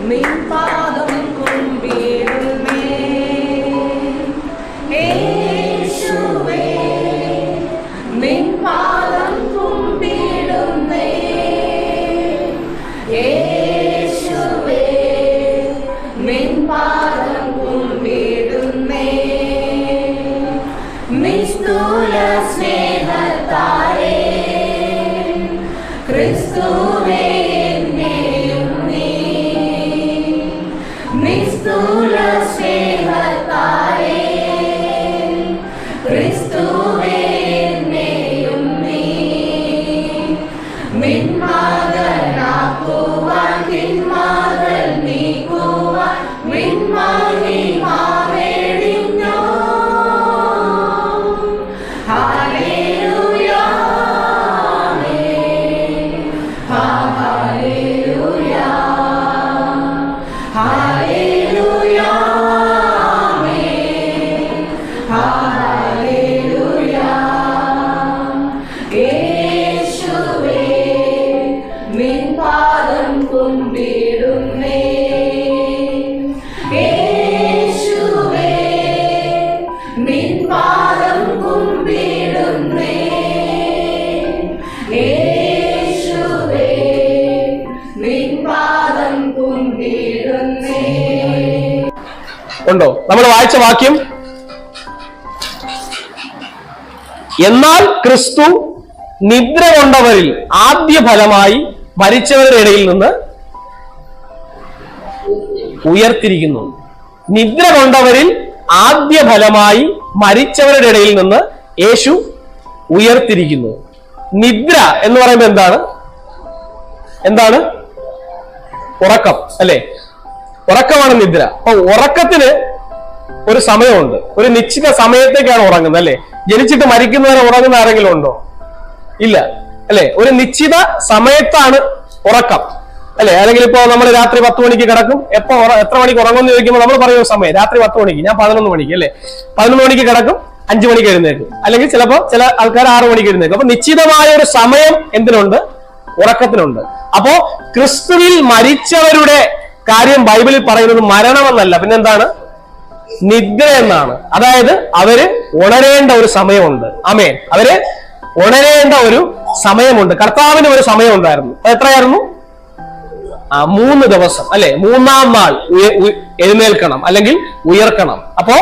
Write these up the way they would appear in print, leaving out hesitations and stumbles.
നിൻ പാദം കുമ്പിടുന്നേ യേശുവേ നിൻ പാദം കുമ്പിടുന്നേ യേശുവേ നിൻ പാദം കുമ്പിടുന്നേ നിസ്തുല സ്നേഹത്താലേ ക്രിസ്തുവേ എന്നെയും നീ നിസ്തുല സ്നേഹത്താലേ ക്രിസ്തുവേ എന്നെയും നീ മിന്മകനാക്കുവാൻ തിന്മകൾ നീക്കുവാൻ മിന്മഹിമാവെടിഞ്ഞോ ഹല്ലേലൂയ ഹല്ലേലൂയ ഹല്ലേലൂയ ഹല്ലേലൂയ യേശുവേ നിൻ പാദം കുമ്പിടുന്നേ യേശുവേ നിൻ പാദം കുമ്പിടുന്നേ യേശുവേ നിൻ പാദം കുമ്പിടുന്നേ. ഉണ്ടോ? നമ്മൾ വായിച്ച വാക്യം, എന്നാൽ ക്രിസ്തു നിദ്ര കൊണ്ടവരിൽ ആദ്യ ഫലമായി മരിച്ചവരുടെ ഇടയിൽ നിന്ന് ഉയർത്തിരിക്കുന്നു. നിദ്ര കൊണ്ടവരിൽ ആദ്യ ഫലമായി മരിച്ചവരുടെ ഇടയിൽ നിന്ന് യേശു ഉയർത്തിരിക്കുന്നു. നിദ്ര എന്ന് പറയുമ്പോൾ എന്താണ്? ഉറക്കം അല്ലെ? ഉറക്കമാണ് നിദ്ര. അപ്പൊ ഉറക്കത്തിന് ഒരു സമയമുണ്ട്, ഒരു നിശ്ചിത സമയത്തേക്കാണ് ഉറങ്ങുന്നത് അല്ലെ? ജനിച്ചിട്ട് മരിക്കുന്നവരെ ഉറങ്ങുന്ന ആരെങ്കിലും ഉണ്ടോ? ഇല്ല അല്ലെ? ഒരു നിശ്ചിത സമയത്താണ് ഉറക്കം അല്ലെ? അല്ലെങ്കിൽ ഇപ്പോ നമ്മൾ രാത്രി 10 മണിക്ക് കിടക്കും, എത്ര മണിക്ക് ഉറങ്ങുമെന്ന് ചോദിക്കുമ്പോൾ നമ്മൾ പറയുന്ന സമയം രാത്രി 10 മണിക്ക്, ഞാൻ 11 മണിക്ക് അല്ലെ? 11 മണിക്ക് കിടക്കും, 5 മണിക്ക് എഴുന്നേക്കും, അല്ലെങ്കിൽ ചിലപ്പോ ചില ആൾക്കാർ 6 മണിക്ക് എഴുന്നേക്കും. അപ്പൊ നിശ്ചിതമായ ഒരു സമയം എന്തിനുണ്ട്? ഉറക്കത്തിനുണ്ട്. അപ്പോ ക്രിസ്തുവിൽ മരിച്ചവരുടെ കാര്യം ബൈബിളിൽ പറയുന്നത് മരണമെന്നല്ല, പിന്നെന്താണ്? നിദ്ര എന്നാണ്. അതായത് അവര് ഉണരേണ്ട ഒരു സമയമുണ്ട്. ആമേൻ. അവര് ഉണരേണ്ട ഒരു സമയമുണ്ട്. കർത്താവിന് ഒരു സമയം ഉണ്ടായിരുന്നു. അത് എത്രയായിരുന്നു? 3 ദിവസം അല്ലെ? 3-ാം നാൾ എഴുന്നേൽക്കണം അല്ലെങ്കിൽ ഉയർക്കണം. അപ്പോ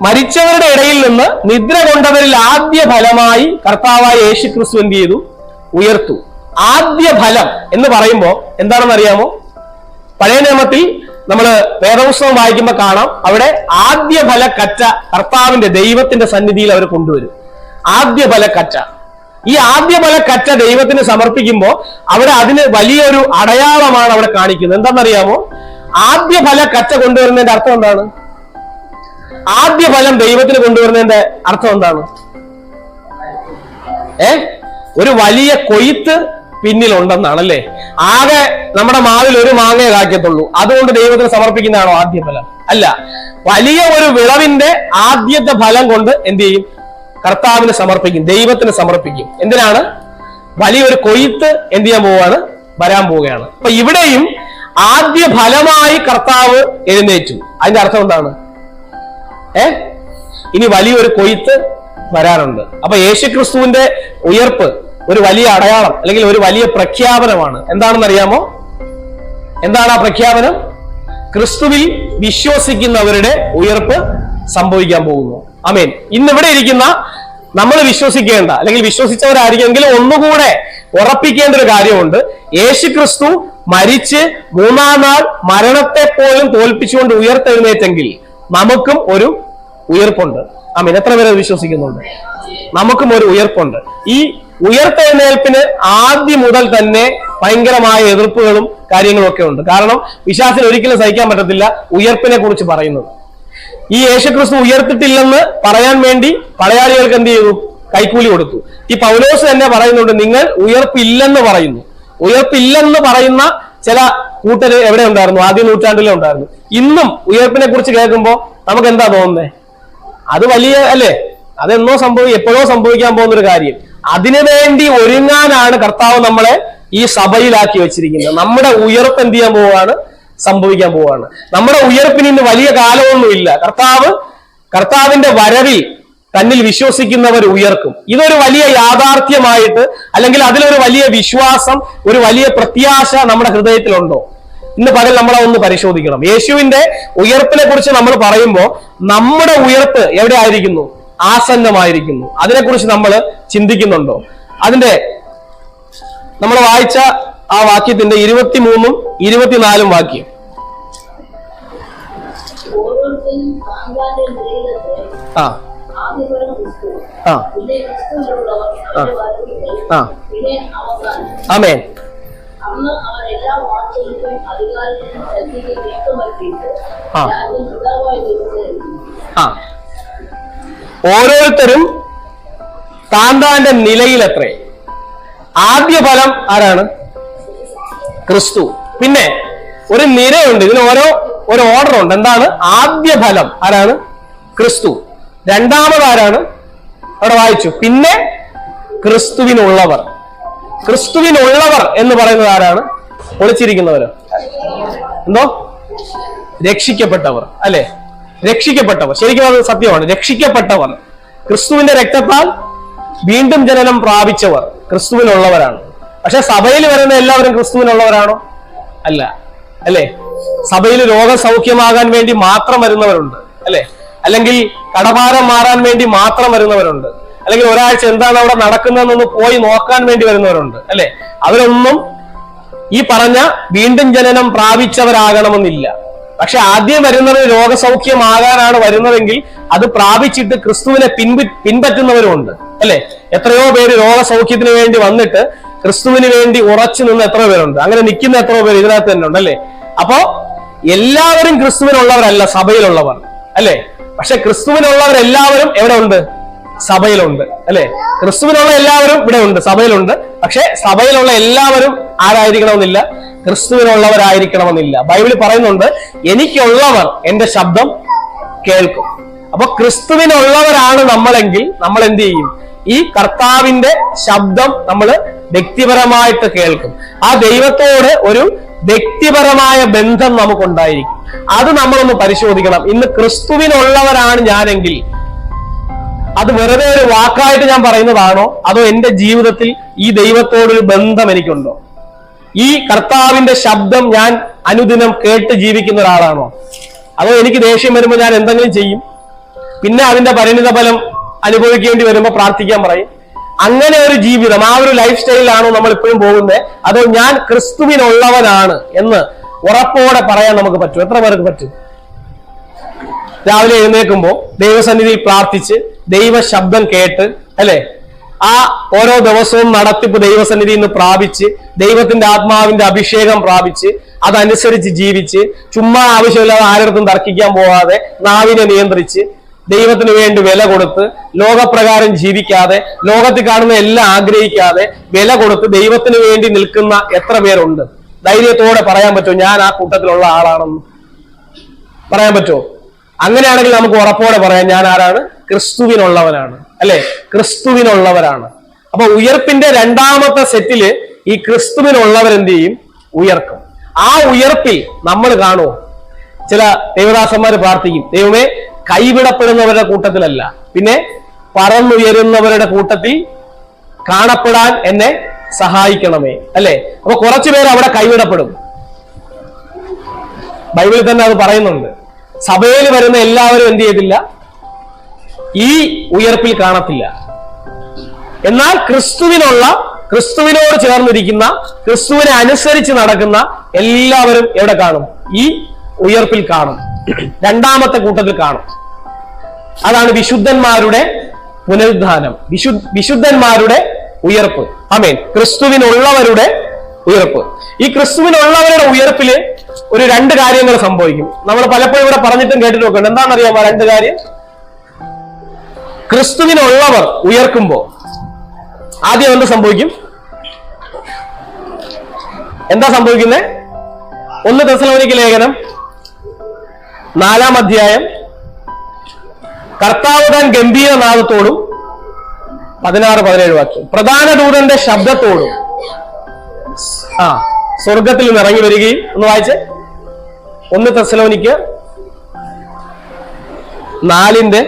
മരിച്ചവരുടെ ഇടയിൽ നിന്ന് നിദ്ര കൊണ്ടവരിൽ ആദ്യ ഫലമായി കർത്താവായ യേശു ക്രിസ്തു എന്ത് ചെയ്തു? ഉയർത്തു. ആദ്യ ഫലം എന്ന് പറയുമ്പോൾ എന്താണെന്ന് അറിയാമോ? പഴയ നിയമത്തിൽ നമ്മൾ വേദപുസ്തകം വായിക്കുമ്പോൾ കാണാം, അവിടെ ആദ്യ ഫലക്കറ്റ കർത്താവിന്റെ ദൈവത്തിന്റെ സന്നിധിയിൽ അവർ കൊണ്ടുവരും. ആദ്യ ഫലക്കറ്റ. ഈ ആദ്യ ഫലക്കറ്റ ദൈവത്തിന് സമർപ്പിക്കുമ്പോൾ അവിടെ അതിന് വലിയൊരു അടയാളമാണ് അവിടെ കാണിക്കുന്നത്. എന്താണെന്നറിയാമോ? ആദ്യ ഫലക്കറ്റ കൊണ്ടുവരുന്നതിന്റെ അർത്ഥം എന്താണ്? ആദ്യ ഫലം ദൈവത്തിന് കൊണ്ടുവരുന്നതിന്റെ അർത്ഥം എന്താണ്? ഒരു വലിയ കൊയ്ത്ത് പിന്നിലുണ്ടെന്നാണല്ലേ? ആകെ നമ്മുടെ മാവിൽ ഒരു മാങ്ങയെ കായ്ക്കത്തുള്ളൂ, അതുകൊണ്ട് ദൈവത്തിന് സമർപ്പിക്കുന്നതാണോ ആദ്യ ഫലം? അല്ല. വലിയ ഒരു വിളവിന്റെ ആദ്യത്തെ ഫലം കൊണ്ട് എന്ത് ചെയ്യും? കർത്താവിന് സമർപ്പിക്കും, ദൈവത്തിന് സമർപ്പിക്കും. എന്തിനാണ്? വലിയൊരു കൊയ്ത്ത് എന്ത് ചെയ്യാൻ പോവുകയാണ്? വരാൻ പോവുകയാണ്. അപ്പൊ ഇവിടെയും ആദ്യ ഫലമായി കർത്താവ് എഴുന്നേറ്റു. അതിന്റെ അർത്ഥം എന്താണ്? ഇനി വലിയൊരു കൊയ്ത്ത് വരാനുണ്ട്. അപ്പൊ യേശുക്രിസ്തുവിന്റെ ഉയർപ്പ് ഒരു വലിയ അടയാളം അല്ലെങ്കിൽ ഒരു വലിയ പ്രഖ്യാപനമാണ്. എന്താണെന്ന് അറിയാമോ? എന്താണ് ആ പ്രഖ്യാപനം? ക്രിസ്തുവിൽ വിശ്വസിക്കുന്നവരുടെ ഉയർപ്പ് സംഭവിക്കാൻ പോകുന്നു. ആമേൻ. ഇന്നിവിടെ ഇരിക്കുന്ന നമ്മൾ വിശ്വസിക്കേണ്ട അല്ലെങ്കിൽ വിശ്വസിച്ചവരായിരിക്കുമെങ്കിലും ഒന്നുകൂടെ ഉറപ്പിക്കേണ്ട ഒരു കാര്യമുണ്ട്. യേശുക്രിസ്തു മരിച്ച് 3-ാം നാൾ മരണത്തെ പോലും തോൽപ്പിച്ചുകൊണ്ട് ഉയർത്തെഴുന്നേറ്റെങ്കിൽ നമുക്കും ഒരു ഉയർപ്പുണ്ട്. ആമേൻ. എത്ര പേരെ വിശ്വസിക്കുന്നുണ്ട്? നമുക്കും ഒരു ഉയർപ്പുണ്ട്. ഈ ഉയർത്തെഴുന്നേൽപ്പിന് ആദ്യം മുതൽ തന്നെ ഭയങ്കരമായ എതിർപ്പുകളും കാര്യങ്ങളും ഒക്കെ ഉണ്ട്. കാരണം വിശ്വാസിന് ഒരിക്കലും സഹിക്കാൻ പറ്റത്തില്ല ഉയർപ്പിനെ കുറിച്ച് പറയുന്നത്. ഈ യേശുക്രിസ്തു ഉയർത്തിട്ടില്ലെന്ന് പറയാൻ വേണ്ടി പടയാളികൾക്ക് എന്ത് ചെയ്തു? കൈക്കൂലി കൊടുത്തു. ഈ പൗലോസ് തന്നെ പറയുന്നുണ്ട്, നിങ്ങൾ ഉയർപ്പില്ലെന്ന് പറയുന്നു. ഉയർപ്പില്ലെന്ന് പറയുന്ന ചില കൂട്ടര് എവിടെ ഉണ്ടായിരുന്നു? ആദ്യ നൂറ്റാണ്ടിലെ ഉണ്ടായിരുന്നു. ഇന്നും ഉയർപ്പിനെ കുറിച്ച് കേൾക്കുമ്പോൾ നമുക്ക് എന്താ തോന്നുന്നത്? അത് വലിയ അല്ലേ? അതെന്നോ എപ്പോഴോ സംഭവിക്കാൻ പോകുന്ന ഒരു കാര്യം. അതിനുവേണ്ടി ഒരുങ്ങാനാണ് കർത്താവ് നമ്മളെ ഈ സഭയിലാക്കി വെച്ചിരിക്കുന്നത്. നമ്മുടെ ഉയർപ്പ് എന്ത് ചെയ്യാൻ പോവുകയാണ്? സംഭവിക്കാൻ പോവുകയാണ്. നമ്മുടെ ഉയർപ്പിന് ഇന്ന് വലിയ കാലമൊന്നുമില്ല. കർത്താവിന്റെ വരവിൽ തന്നിൽ വിശ്വസിക്കുന്നവർ ഉയർക്കും. ഇതൊരു വലിയ യാഥാർത്ഥ്യമായിട്ട്, അല്ലെങ്കിൽ അതിലൊരു വലിയ വിശ്വാസം, ഒരു വലിയ പ്രത്യാശ നമ്മുടെ ഹൃദയത്തിലുണ്ടോ? ഇന്ന് പകൽ നമ്മളെ ഒന്ന് പരിശോധിക്കണം. യേശുവിന്റെ ഉയർപ്പിനെ കുറിച്ച് നമ്മൾ പറയുമ്പോൾ നമ്മുടെ ഉയർപ്പ് എവിടെ ആയിരിക്കുന്നു? ആസന്നമായിരിക്കുന്നു. അതിനെക്കുറിച്ച് നമ്മൾ ചിന്തിക്കുന്നുണ്ടോ? അതിന്റെ നമ്മൾ വായിച്ച ആ വാക്യത്തിന്റെ 23ഉം 24ഉം വാക്യം. ആ ആമേൻ. ഓരോരുത്തരും താന്താന്റെ നിലയിലെത്രേ. ആദ്യ ഫലം ആരാണ്? ക്രിസ്തു. പിന്നെ ഒരു നിരയുണ്ട്, ഇതിന് ഒരു ഓർഡർ ഉണ്ട്. എന്താണ്? ആദ്യ ഫലം ആരാണ്? ക്രിസ്തു. രണ്ടാമത് ആരാണ്? അവിടെ വായിച്ചു. പിന്നെ ക്രിസ്തുവിനുള്ളവർ. ക്രിസ്തുവിനുള്ളവർ എന്ന് പറയുന്നത് ആരാണ്? ഒളിച്ചിരിക്കുന്നവരോ? എന്തോ? രക്ഷിക്കപ്പെട്ടവർ അല്ലെ? രക്ഷിക്കപ്പെട്ടവർ. ശരിക്കും അത് സത്യമാണ്. രക്ഷിക്കപ്പെട്ടവർ, ക്രിസ്തുവിന്റെ രക്തത്താൽ വീണ്ടും ജനനം പ്രാപിച്ചവർ ക്രിസ്തുവിനുള്ളവരാണ്. പക്ഷെ സഭയിൽ വരുന്ന എല്ലാവരും ക്രിസ്തുവിനുള്ളവരാണോ? അല്ല. അല്ലെ? സഭയിൽ രോഗസൗഖ്യമാകാൻ വേണ്ടി മാത്രം വരുന്നവരുണ്ട് അല്ലെ? അല്ലെങ്കിൽ കടഭാരം മാറാൻ വേണ്ടി മാത്രം വരുന്നവരുണ്ട്. അല്ലെങ്കിൽ ഒരാഴ്ച എന്താണ് അവിടെ നടക്കുന്നതെന്നൊന്ന് പോയി നോക്കാൻ വേണ്ടി വരുന്നവരുണ്ട് അല്ലെ? അവരൊന്നും ഈ പറഞ്ഞ വീണ്ടും ജനനം പ്രാപിച്ചവരാകണമെന്നില്ല. പക്ഷെ ആദ്യം വരുന്നത് രോഗസൗഖ്യമാകാനാണ് വരുന്നതെങ്കിൽ അത് പ്രാപിച്ചിട്ട് ക്രിസ്തുവിനെ പിൻപറ്റുന്നവരുമുണ്ട് അല്ലെ? എത്രയോ പേര് രോഗസൗഖ്യത്തിന് വേണ്ടി വന്നിട്ട് ക്രിസ്തുവിന് വേണ്ടി ഉറച്ചു നിന്ന് എത്രയോ പേരുണ്ട്. അങ്ങനെ നിൽക്കുന്ന എത്രയോ പേര് ഇതിനകത്ത് തന്നെ ഉണ്ട് അല്ലെ? അപ്പോ എല്ലാവരും ക്രിസ്തുവിനുള്ളവരല്ല, സഭയിലുള്ളവർ അല്ലെ? പക്ഷെ ക്രിസ്തുവിനുള്ളവരെല്ലാവരും എവിടെ ഉണ്ട്? സഭയിലുണ്ട് അല്ലെ? ക്രിസ്തുവിനുള്ള എല്ലാവരും ഇവിടെ ഉണ്ട്, സഭയിലുണ്ട്. പക്ഷെ സഭയിലുള്ള എല്ലാവരും ആരായിരിക്കണമെന്നില്ല? ക്രിസ്തുവിനുള്ളവരായിരിക്കണമെന്നില്ല. ബൈബിളിൽ പറയുന്നുണ്ട്, എനിക്കുള്ളവർ എന്റെ ശബ്ദം കേൾക്കും. അപ്പൊ ക്രിസ്തുവിനുള്ളവരാണ് നമ്മളെങ്കിൽ നമ്മൾ എന്ത് ചെയ്യും? ഈ കർത്താവിന്റെ ശബ്ദം നമ്മൾ വ്യക്തിപരമായിട്ട് കേൾക്കും. ആ ദൈവത്തോട് ഒരു വ്യക്തിപരമായ ബന്ധം നമുക്കുണ്ടായിരിക്കും. അത് നമ്മളൊന്ന് പരിശോധിക്കണം. ഇന്ന് ക്രിസ്തുവിനുള്ളവരാണ് ഞാനെങ്കിൽ അത് വെറുതെ ഒരു വാക്കായിട്ട് ഞാൻ പറയുന്നതാണോ, അതോ എന്റെ ജീവിതത്തിൽ ഈ ദൈവത്തോടൊരു ബന്ധം എനിക്കുണ്ടോ? ഈ കർത്താവിന്റെ ശബ്ദം ഞാൻ അനുദിനം കേട്ട് ജീവിക്കുന്ന ഒരാളാണോ? അതോ എനിക്ക് ദേഷ്യം വരുമ്പോൾ ഞാൻ എന്തെങ്കിലും ചെയ്യും, പിന്നെ അതിന്റെ പരിണിത ഫലം അനുഭവിക്കേണ്ടി വരുമ്പോൾ പ്രാർത്ഥിക്കാൻ പറയും? അങ്ങനെ ഒരു ജീവിതം, ആ ഒരു ലൈഫ് സ്റ്റൈലിലാണോ നമ്മൾ ഇപ്പോഴും പോകുന്നത്? അതോ ഞാൻ ക്രിസ്തുവിനുള്ളവനാണ് എന്ന് ഉറപ്പോടെ പറയാൻ നമുക്ക് പറ്റും? എത്ര പേർക്ക് പറ്റും? രാവിലെ എഴുന്നേൽക്കുമ്പോൾ ദൈവസന്നിധിയിൽ പ്രാർത്ഥിച്ച് ദൈവ ശബ്ദം കേട്ട് അല്ലെ, ആ ഓരോ ദിവസവും നടത്തിപ്പ് ദൈവസന്നിധിയിൽ നിന്ന് പ്രാപിച്ച് ദൈവത്തിന്റെ ആത്മാവിന്റെ അഭിഷേകം പ്രാപിച്ച് അതനുസരിച്ച് ജീവിച്ച് ചുമ്മാ ആവശ്യമില്ലാതെ ആരുടെ തർക്കിക്കാൻ പോകാതെ നാവിനെ നിയന്ത്രിച്ച് ദൈവത്തിന് വേണ്ടി വില കൊടുത്ത് ലോകപ്രകാരം ജീവിക്കാതെ ലോകത്തിൽ കാണുന്ന എല്ലാം ആഗ്രഹിക്കാതെ വില കൊടുത്ത് ദൈവത്തിന് വേണ്ടി നിൽക്കുന്ന എത്ര പേരുണ്ട്? ധൈര്യത്തോടെ പറയാൻ പറ്റുമോ ഞാൻ ആ കൂട്ടത്തിലുള്ള ആളാണെന്ന് പറയാൻ പറ്റുമോ? അങ്ങനെയാണെങ്കിൽ നമുക്ക് ഉറപ്പോടെ പറയാം, ഞാൻ ആരാണ്? ക്രിസ്തുവിനുള്ളവനാണ് അല്ലെ? ക്രിസ്തുവിനുള്ളവരാണ്. അപ്പൊ ഉയർപ്പിന്റെ രണ്ടാമത്തെ സെറ്റില് ഈ ക്രിസ്തുവിനുള്ളവരെന്ത് ചെയ്യും? ഉയർക്കും. ആ ഉയർപ്പിൽ നമ്മൾ കാണുമോ? ചില ദേവദാസന്മാര് പ്രാർത്ഥിക്കും, ദൈവമേ കൈവിടപ്പെടുന്നവരുടെ കൂട്ടത്തിലല്ല, പിന്നെ പറന്നുയരുന്നവരുടെ കൂട്ടത്തിൽ കാണപ്പെടാൻ എന്നെ സഹായിക്കണമേ അല്ലെ? അപ്പൊ കുറച്ചുപേർ അവിടെ കൈവിടപ്പെടും. ബൈബിളിൽ തന്നെ അത് പറയുന്നുണ്ട്. സഭയിൽ വരുന്ന എല്ലാവരും എന്ത് ചെയ്തില്ല? ഈ ഉയർപ്പിൽ കാണത്തില്ല. എന്നാൽ ക്രിസ്തുവിനോട് ചേർന്നിരിക്കുന്ന, ക്രിസ്തുവിനെ അനുസരിച്ച് നടക്കുന്ന എല്ലാവരും എവിടെ കാണും? ഈ ഉയർപ്പിൽ കാണും, രണ്ടാമത്തെ കൂട്ടത്തിൽ കാണും. അതാണ് വിശുദ്ധന്മാരുടെ പുനരുദ്ധാനം, വിശുദ്ധന്മാരുടെ ഉയർപ്പ്. ആമേൻ. ക്രിസ്തുവിനുള്ളവരുടെ ഉയർപ്പ്. ഈ ക്രിസ്തുവിനുള്ളവരുടെ ഉയർപ്പില് ഒരു രണ്ട് കാര്യങ്ങൾ സംഭവിക്കും. നമ്മൾ പലപ്പോഴും ഇവിടെ പറഞ്ഞിട്ടും കേട്ടിട്ടും ഒക്കെ ഉണ്ട്. എന്താണെന്നറിയാമോ? രണ്ട് കാര്യം. ക്രിസ്തുവിനുള്ളവർ ഉയർക്കുമ്പോ ആദ്യം എന്ത് സംഭവിക്കും? എന്താ സംഭവിക്കുന്നത്? 1 തെസ്സലോനിക്ക ലേഖനം 4-ാം അധ്യായം, കർത്താവ് താൻ ഗംഭീരനാദത്തോടും 16-17 വാക്യം, പ്രധാന ദൂതന്റെ ശബ്ദത്തോടും സ്വർഗത്തിൽ നിന്ന് ഇറങ്ങി വരികയും, ഒന്ന് വായിച്ച് 1 തെസ്സലോനിക്ക് 4:.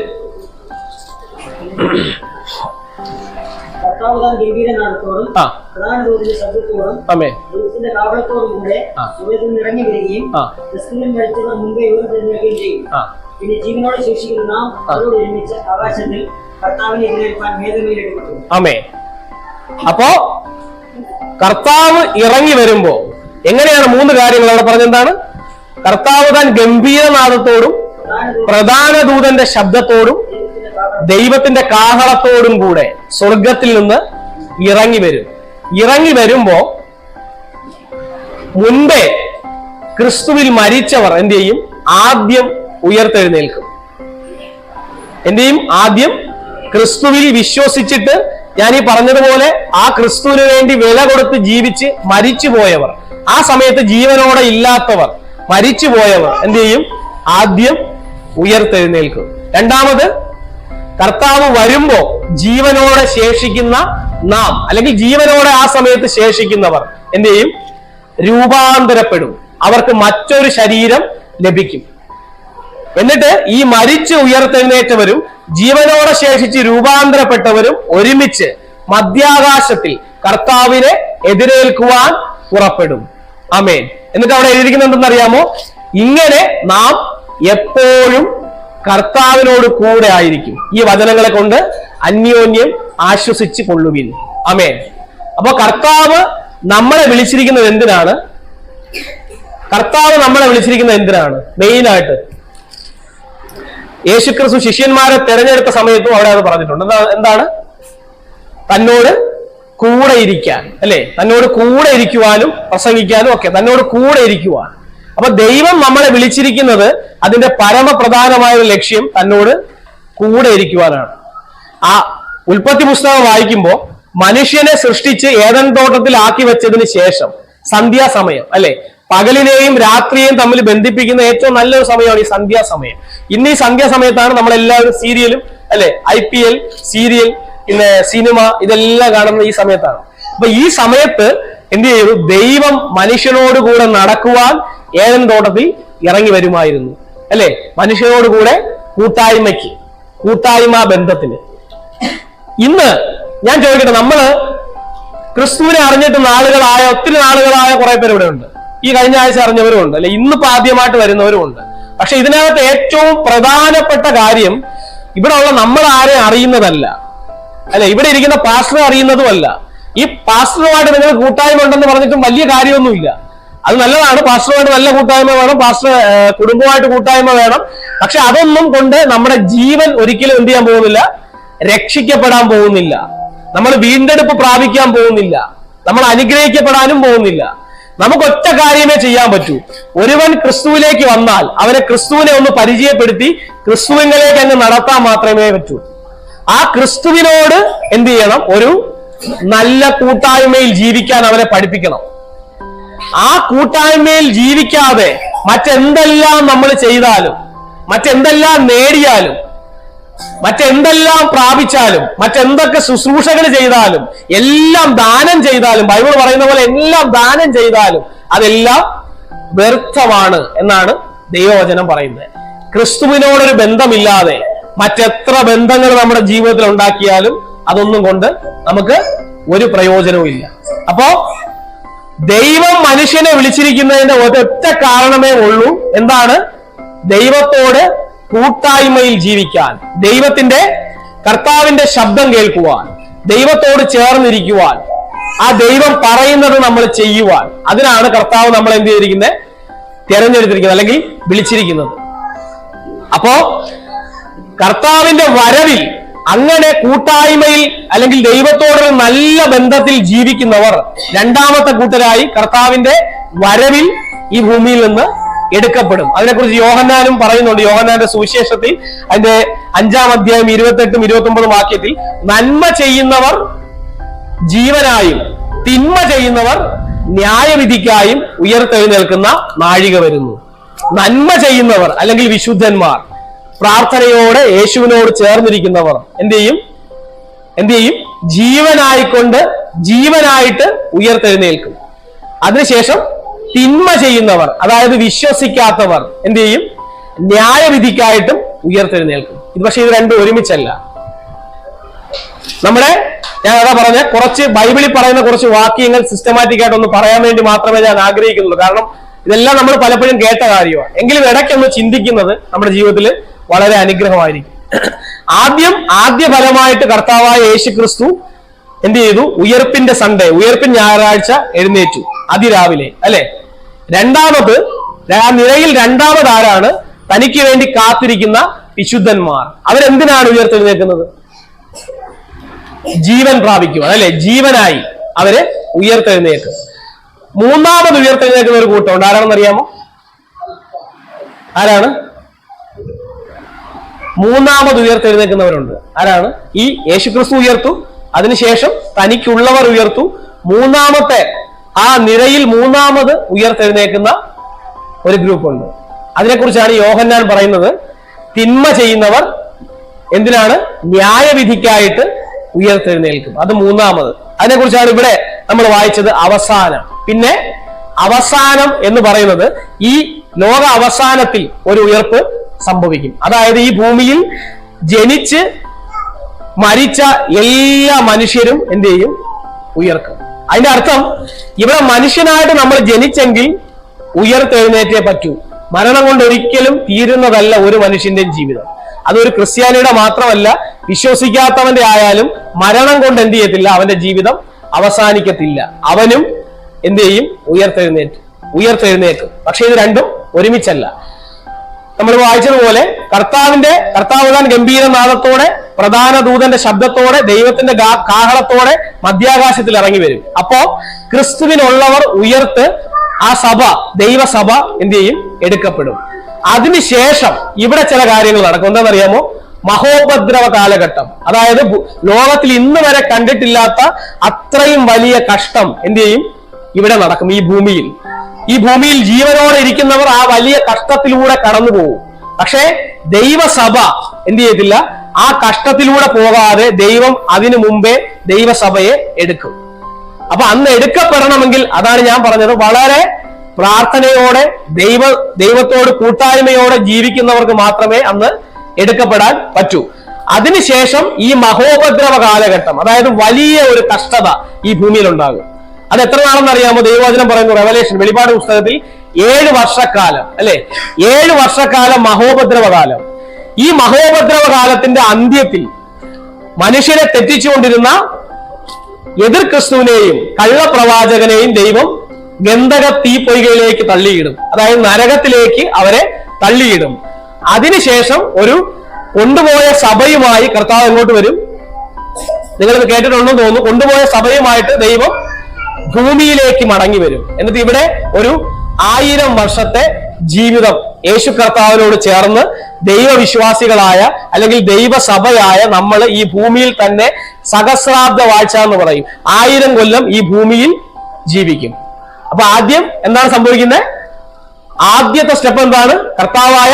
അപ്പോ കർത്താവ് ഇറങ്ങി വരുമ്പോ എങ്ങനെയാണ് 3 കാര്യങ്ങൾ അവിടെ പറഞ്ഞെന്താണ്? കർത്താവ് താൻ ഗംഭീരനാദത്തോടും പ്രധാന ദൂതന്റെ ശബ്ദത്തോടും ദൈവത്തിന്റെ കാഹളത്തോടും കൂടെ സ്വർഗത്തിൽ നിന്ന് ഇറങ്ങി വരും. ഇറങ്ങി വരുമ്പോ മുൻപേ ക്രിസ്തുവിൽ മരിച്ചവർ എന്ത് ചെയ്യും? ആദ്യം ഉയർത്തെഴുന്നേൽക്കും. എന്ത് ചെയ്യും? ആദ്യം ക്രിസ്തുവിൽ വിശ്വസിച്ചിട്ട്, ഞാൻ ഈ പറഞ്ഞതുപോലെ ആ ക്രിസ്തുവിന് വേണ്ടി വില കൊടുത്ത് ജീവിച്ച് മരിച്ചു പോയവർ, ആ സമയത്ത് ജീവനോടെ ഇല്ലാത്തവർ, മരിച്ചു പോയവർ എന്ത് ചെയ്യും? ആദ്യം ഉയർത്തെഴുന്നേൽക്കും. രണ്ടാമത്, കർത്താവ് വരുമ്പോ ജീവനോടെ ശേഷിക്കുന്ന നാം, അല്ലെങ്കിൽ ജീവനോടെ ആ സമയത്ത് ശേഷിക്കുന്നവർ എന്ത് ചെയ്യും? രൂപാന്തരപ്പെടും. അവർക്ക് മറ്റൊരു ശരീരം ലഭിക്കും. എന്നിട്ട് ഈ മരിച്ച് ഉയർത്തെഴുന്നേറ്റവരും ജീവനോടെ ശേഷിച്ച് രൂപാന്തരപ്പെട്ടവരും ഒരുമിച്ച് മധ്യാകാശത്തിൽ കർത്താവിനെ എതിരേൽക്കുവാൻ പുറപ്പെടും. ആമേൻ. എന്നിട്ട് അവിടെ എഴുതിയിരിക്കുന്നത് എന്തെന്നറിയാമോ? ഇങ്ങനെ നാം എപ്പോഴും കർത്താവിനോട് കൂടെ ആയിരിക്കും. ഈ വചനങ്ങളെ കൊണ്ട് അന്യോന്യം ആശ്വസിച്ച് കൊള്ളുവിൻ. ആമേൻ. അപ്പൊ കർത്താവ് നമ്മളെ വിളിച്ചിരിക്കുന്നത് എന്തിനാണ്? കർത്താവ് നമ്മളെ വിളിച്ചിരിക്കുന്നത് എന്തിനാണ്? മെയിനായിട്ട് യേശുക്രിസ്തു ശിഷ്യന്മാരെ തെരഞ്ഞെടുത്ത സമയത്തും അവിടെ അത് പറഞ്ഞിട്ടുണ്ട്. എന്താണ്? തന്നോട് കൂടെ ഇരിക്കാൻ, അല്ലെ? തന്നോട് കൂടെ ഇരിക്കുവാനും പ്രസംഗിക്കാനും ഒക്കെ തന്നോട് കൂടെ ഇരിക്കുവാൻ. അപ്പൊ ദൈവം നമ്മളെ വിളിച്ചിരിക്കുന്നത് അതിന്റെ പരമപ്രധാനമായ ഒരു ലക്ഷ്യം തന്നോട് കൂടെ ഇരിക്കുവാനാണ്. ആ ഉൽപ്പത്തി പുസ്തകം വായിക്കുമ്പോൾ മനുഷ്യനെ സൃഷ്ടിച്ച് ഏദൻ തോട്ടത്തിൽ ആക്കി വെച്ചതിന് ശേഷം സന്ധ്യാസമയം, അല്ലെ? പകലിനെയും രാത്രിയെയും തമ്മിൽ ബന്ധിപ്പിക്കുന്ന ഏറ്റവും നല്ലൊരു സമയമാണ് ഈ സന്ധ്യാസമയം. ഇന്ന് ഈ സന്ധ്യാസമയത്താണ് നമ്മളെല്ലാവരും സീരിയലും, അല്ലെ? IPL സീരിയൽ, പിന്നെ സിനിമ, ഇതെല്ലാം കാണുന്ന ഈ സമയത്താണ്. അപ്പൊ ഈ സമയത്ത് എന്ത് ചെയ്തു? ദൈവം മനുഷ്യനോട് കൂടെ നടക്കുവാൻ ഏദൻ തോട്ടത്തിൽ ഇറങ്ങി വരുമായിരുന്നു, അല്ലെ? മനുഷ്യനോട് കൂടെ കൂട്ടായ്മയ്ക്ക്, കൂട്ടായ്മ ബന്ധത്തിന്. ഇന്ന് ഞാൻ ചോദിക്കട്ടെ, നമ്മള് ക്രിസ്തുവിനെ അറിഞ്ഞിട്ട് നാളുകളായ, ഒത്തിരി നാളുകളായ കുറെ പേര് ഇവിടെ ഉണ്ട്. ഈ കഴിഞ്ഞ ആഴ്ച അറിഞ്ഞവരും ഉണ്ട്, അല്ലെ? ഇന്നിപ്പോ ആദ്യമായിട്ട് വരുന്നവരും ഉണ്ട്. പക്ഷെ ഇതിനകത്ത് ഏറ്റവും പ്രധാനപ്പെട്ട കാര്യം ഇവിടെ ഉള്ള നമ്മൾ ആരെ അറിയുന്നതല്ല, അല്ലെ? ഇവിടെ ഇരിക്കുന്ന പാസ്റ്ററെ അറിയുന്നതുമല്ല. ഈ പാസ്റ്ററുമായിട്ട് നിങ്ങൾ കൂട്ടായ്മ ഉണ്ടെന്ന് പറഞ്ഞിട്ടും വലിയ കാര്യമൊന്നുമില്ല. അത് നല്ലതാണ്, പാസ്റ്ററുമായിട്ട് നല്ല കൂട്ടായ്മ വേണം, പാസ്റ്റർ കുടുംബമായിട്ട് കൂട്ടായ്മ വേണം. പക്ഷെ അതൊന്നും കൊണ്ട് നമ്മുടെ ജീവൻ ഒരിക്കലും എന്ത് ചെയ്യാൻ പോകുന്നില്ല? രക്ഷിക്കപ്പെടാൻ പോകുന്നില്ല. നമ്മൾ വീണ്ടെടുപ്പ് പ്രാപിക്കാൻ പോകുന്നില്ല. നമ്മൾ അനുഗ്രഹിക്കപ്പെടാനും പോകുന്നില്ല. നമുക്ക് ഒറ്റ കാര്യമേ ചെയ്യാൻ പറ്റൂ. ഒരുവൻ ക്രിസ്തുവിലേക്ക് വന്നാൽ അവനെ ക്രിസ്തുവിനെ ഒന്ന് പരിചയപ്പെടുത്തി ക്രിസ്തുവിലേക്ക് അങ്ങ് നടത്താൻ മാത്രമേ പറ്റൂ. ആ ക്രിസ്തുവിനോട് എന്ത് ചെയ്യണം? ഒരു നല്ല കൂട്ടായ്മയിൽ ജീവിക്കാൻ അവനെ പഠിപ്പിക്കണം. ആ കൂട്ടായ്മയിൽ ജീവിക്കാതെ മറ്റെന്തെല്ലാം നമ്മൾ ചെയ്താലും, മറ്റെന്തെല്ലാം നേടിയാലും, മറ്റെന്തെല്ലാം പ്രാപിച്ചാലും, മറ്റെന്തൊക്കെ ശുശ്രൂഷകൾ ചെയ്താലും, എല്ലാം ദാനം ചെയ്താലും, ബൈബിൾ പറയുന്ന പോലെ എല്ലാം ദാനം ചെയ്താലും അതെല്ലാം വ്യർത്ഥമാണ് എന്നാണ് ദൈവവചനം പറയുന്നത്. ക്രിസ്തുവിനോടൊരു ബന്ധമില്ലാതെ മറ്റെത്ര ബന്ധങ്ങൾ നമ്മുടെ ജീവിതത്തിൽ ഉണ്ടാക്കിയാലും അതൊന്നും കൊണ്ട് നമുക്ക് ഒരു പ്രയോജനവും ഇല്ല. അപ്പോ ദൈവം മനുഷ്യനെ വിളിച്ചിരിക്കുന്നതിന്റെ ഒരൊറ്റ കാരണമേ ഉള്ളൂ. എന്താണ്? ദൈവത്തോട് കൂട്ടായ്മയിൽ ജീവിക്കാൻ, ദൈവത്തിന്റെ, കർത്താവിന്റെ ശബ്ദം കേൾക്കുവാൻ, ദൈവത്തോട് ചേർന്നിരിക്കുവാൻ, ആ ദൈവം പറയുന്നത് നമ്മൾ ചെയ്യുവാൻ. അതിനാണ് കർത്താവ് നമ്മൾ എന്ത് ചെയ്തിരിക്കുന്നത്? തിരഞ്ഞെടുത്തിരിക്കുന്നത്, അല്ലെങ്കിൽ വിളിച്ചിരിക്കുന്നത്. അപ്പോ കർത്താവിന്റെ വരവിൽ അങ്ങനെ കൂട്ടായ്മയിൽ അല്ലെങ്കിൽ ദൈവത്തോടൊരു നല്ല ബന്ധത്തിൽ ജീവിക്കുന്നവർ രണ്ടാമത്തെ കൂട്ടരായി കർത്താവിന്റെ വരവിൽ ഈ ഭൂമിയിൽ നിന്ന് എടുക്കപ്പെടും. അതിനെക്കുറിച്ച് യോഹന്നാനും പറയുന്നുണ്ട്. യോഹന്നാന്റെ സുവിശേഷത്തിൽ അതിന്റെ 5-ാം അധ്യായം 28-ഉം 29-ഉം വാക്യത്തിൽ നന്മ ചെയ്യുന്നവർ ജീവനായും തിന്മ ചെയ്യുന്നവർ ന്യായവിധിക്കായും ഉയർത്തെഴുന്നേൽക്കുന്ന നാഴിക വരുന്നു. നന്മ ചെയ്യുന്നവർ അല്ലെങ്കിൽ വിശുദ്ധന്മാർ, പ്രാർത്ഥനയോടെ യേശുവിനോട് ചേർന്നിരിക്കുന്നവർ എന്ത് ചെയ്യും? ജീവനായിക്കൊണ്ട് ജീവനായിട്ട് ഉയർത്തെഴുന്നേൽക്കും. അതിനുശേഷം തിന്മ ചെയ്യുന്നവർ, അതായത് വിശ്വസിക്കാത്തവർ എന്ത് ചെയ്യും? ന്യായവിധിക്കായിട്ടും ഉയർത്തെഴുന്നേൽക്കും. ഇത് പക്ഷെ ഇത് രണ്ടും ഒരുമിച്ചല്ല. ഞാൻ അതാ പറഞ്ഞ കുറച്ച് ബൈബിളിൽ പറയുന്ന കുറച്ച് വാക്യങ്ങൾ സിസ്റ്റമാറ്റിക് ആയിട്ട് ഒന്ന് പറയാൻ വേണ്ടി മാത്രമേ ഞാൻ ആഗ്രഹിക്കുന്നുള്ളൂ. കാരണം ഇതെല്ലാം നമ്മൾ പലപ്പോഴും കേട്ട കാര്യമാണ്. എങ്കിലും ഇടയ്ക്കൊന്ന് ചിന്തിക്കുന്നത് നമ്മുടെ ജീവിതത്തിൽ വളരെ അനുഗ്രഹമായിരിക്കും. ആദ്യ ഫലമായിട്ട് കർത്താവായ യേശു ക്രിസ്തു എന്ത് ചെയ്തു? ഉയർപ്പിന്റെ സൺഡേ, ഉയർപ്പിൻ ഞായറാഴ്ച എഴുന്നേറ്റു അതിരാവിലെ, അല്ലെ? നിരയിൽ രണ്ടാമത് ആരാണ്? തനിക്ക് വേണ്ടി കാത്തിരിക്കുന്ന വിശുദ്ധന്മാർ. അവരെന്തിനാണ് ഉയർത്തെഴുന്നേൽക്കുന്നത്? ജീവൻ പ്രാപിക്കുക, അല്ലെ? ജീവനായി അവര് ഉയർത്തെഴുന്നേൽക്കും. മൂന്നാമത് ഉയർത്തെഴുന്നേൽക്കുന്ന ഒരു കൂട്ടമുണ്ട്. ആരാണെന്ന് അറിയാമോ? ആരാണ്? മൂന്നാമത് ഉയർത്തെഴുന്നേൽക്കുന്നവരുണ്ട്. ആരാണ്? ഈ യേശുക്രിസ്തു ഉയർത്തു, അതിനുശേഷം തനിക്കുള്ളവർ ഉയർത്തു. മൂന്നാമത്തെ ആ നിരയിൽ മൂന്നാമത് ഉയർത്തെഴുന്നേൽക്കുന്ന ഒരു ഗ്രൂപ്പുണ്ട്. അതിനെക്കുറിച്ചാണ് യോഹന്നാൻ പറയുന്നത്. തിന്മ ചെയ്യുന്നവർ എന്തിനാണ്? ന്യായവിധിക്കായിട്ട് ഉയർത്തെഴുന്നേൽക്കും. അത് മൂന്നാമത്. അതിനെക്കുറിച്ചാണ് ഇവിടെ നമ്മൾ വായിച്ചത്. അവസാനം. പിന്നെ അവസാനം എന്ന് പറയുന്നത് ഈ ലോക അവസാനത്തിൽ ഒരു ഉയർപ്പ് സംഭവിക്കും. അതായത് ഈ ഭൂമിയിൽ ജനിച്ച് മരിച്ച എല്ലാ മനുഷ്യരും എന്ത് ചെയ്യും? ഉയർക്കും. അതിന്റെ അർത്ഥം ഇവിടെ മനുഷ്യനായിട്ട് നമ്മൾ ജനിച്ചെങ്കിൽ ഉയർത്തെഴുന്നേറ്റേ പറ്റൂ. മരണം കൊണ്ട് ഒരിക്കലും തീരുന്നതല്ല ഒരു മനുഷ്യന്റെയും ജീവിതം. അതൊരു ക്രിസ്ത്യാനിയുടെ മാത്രമല്ല, വിശ്വസിക്കാത്തവന്റെ ആയാലും മരണം കൊണ്ട് എന്ത് ചെയ്യത്തില്ല? അവന്റെ ജീവിതം അവസാനിക്കത്തില്ല. അവനും എന്ത് ചെയ്യും? ഉയർത്തെഴുന്നേൽക്കും. പക്ഷെ ഇത് രണ്ടും ഒരുമിച്ചല്ല. നമ്മൾ വായിച്ചതുപോലെ കർത്താവ് താൻ ഗംഭീരനാദത്തോടെ, പ്രധാന ദൂതന്റെ ശബ്ദത്തോടെ, ദൈവത്തിന്റെ കാഹളത്തോടെ മധ്യാകാശത്തിൽ ഇറങ്ങി വരും. അപ്പോ ക്രിസ്തുവിനുള്ളവർ ഉയർത്ത് ആ സഭ, ദൈവസഭ എന്ത് ചെയ്യും? എടുക്കപ്പെടും. അതിനുശേഷം ഇവിടെ ചില കാര്യങ്ങൾ നടക്കും. എന്താണെന്നറിയാമോ? മഹോപദ്രവ കാലഘട്ടം. അതായത് ലോകത്തിൽ ഇന്ന് വരെ കണ്ടിട്ടില്ലാത്ത അത്രയും വലിയ കഷ്ടം എന്ത് ചെയ്യും? ഇവിടെ നടക്കും. ഈ ഭൂമിയിൽ ജീവനോടെ ഇരിക്കുന്നവർ ആ വലിയ കഷ്ടത്തിലൂടെ കടന്നു പോകും. പക്ഷേ ദൈവസഭ എന്ത് ചെയ്യത്തില്ല? ആ കഷ്ടത്തിലൂടെ പോകാതെ ദൈവം അതിനു മുമ്പേ ദൈവസഭയെ എടുക്കും. അപ്പൊ അന്ന് എടുക്കപ്പെടണമെങ്കിൽ, അതാണ് ഞാൻ പറഞ്ഞത്, വളരെ പ്രാർത്ഥനയോടെ ദൈവത്തോട് കൂട്ടായ്മയോടെ ജീവിക്കുന്നവർക്ക് മാത്രമേ അന്ന് എടുക്കപ്പെടാൻ പറ്റൂ. അതിനുശേഷം ഈ മഹോപദ്രവ കാലഘട്ടം, അതായത് വലിയ ഒരു കഷ്ടത ഈ ഭൂമിയിൽ ഉണ്ടാകും. അത് എത്ര നാളെന്ന് അറിയാമോ? ദൈവവചനം പറയുന്നു, റെവലേഷൻ, വെളിപ്പാട് പുസ്തകത്തിൽ 7 വർഷക്കാലം, അല്ലെ? 7 വർഷക്കാലം മഹോപദ്രവകാലം. ഈ മഹോപദ്രവകാലത്തിന്റെ അന്ത്യത്തിൽ മനുഷ്യരെ തെറ്റിച്ചുകൊണ്ടിരുന്ന എതിർ ക്രിസ്തുവിനെയും കള്ളപ്രവാചകനെയും ദൈവം ഗന്ധക തീപ്പൊയ്കയിലേക്ക് തള്ളിയിടും. അതായത് നരകത്തിലേക്ക് അവരെ തള്ളിയിടും. അതിനുശേഷം ഒരു കൊണ്ടുപോയ സഭയുമായി കർത്താവ് എങ്ങോട്ട് വരും? നിങ്ങളിത് കേട്ടിട്ടുണ്ടെന്ന് തോന്നുന്നു. കൊണ്ടുപോയ സഭയുമായിട്ട് ദൈവം ഭൂമിയിലേക്ക് മടങ്ങി വരും. എന്നിട്ട് ഇവിടെ ഒരു 1000 വർഷത്തെ ജീവിതം യേശു കർത്താവിനോട് ചേർന്ന് ദൈവവിശ്വാസികളായ അല്ലെങ്കിൽ ദൈവസഭയായ നമ്മൾ ഈ ഭൂമിയിൽ തന്നെ സഹസ്രാബ്ദ വാഴ്ച എന്ന് പറയും. 1000 കൊല്ലം ഈ ഭൂമിയിൽ ജീവിക്കും. അപ്പൊ ആദ്യം എന്താണ് സംഭവിക്കുന്നത്? ആദ്യത്തെ സ്റ്റെപ്പ് എന്താണ്? കർത്താവായ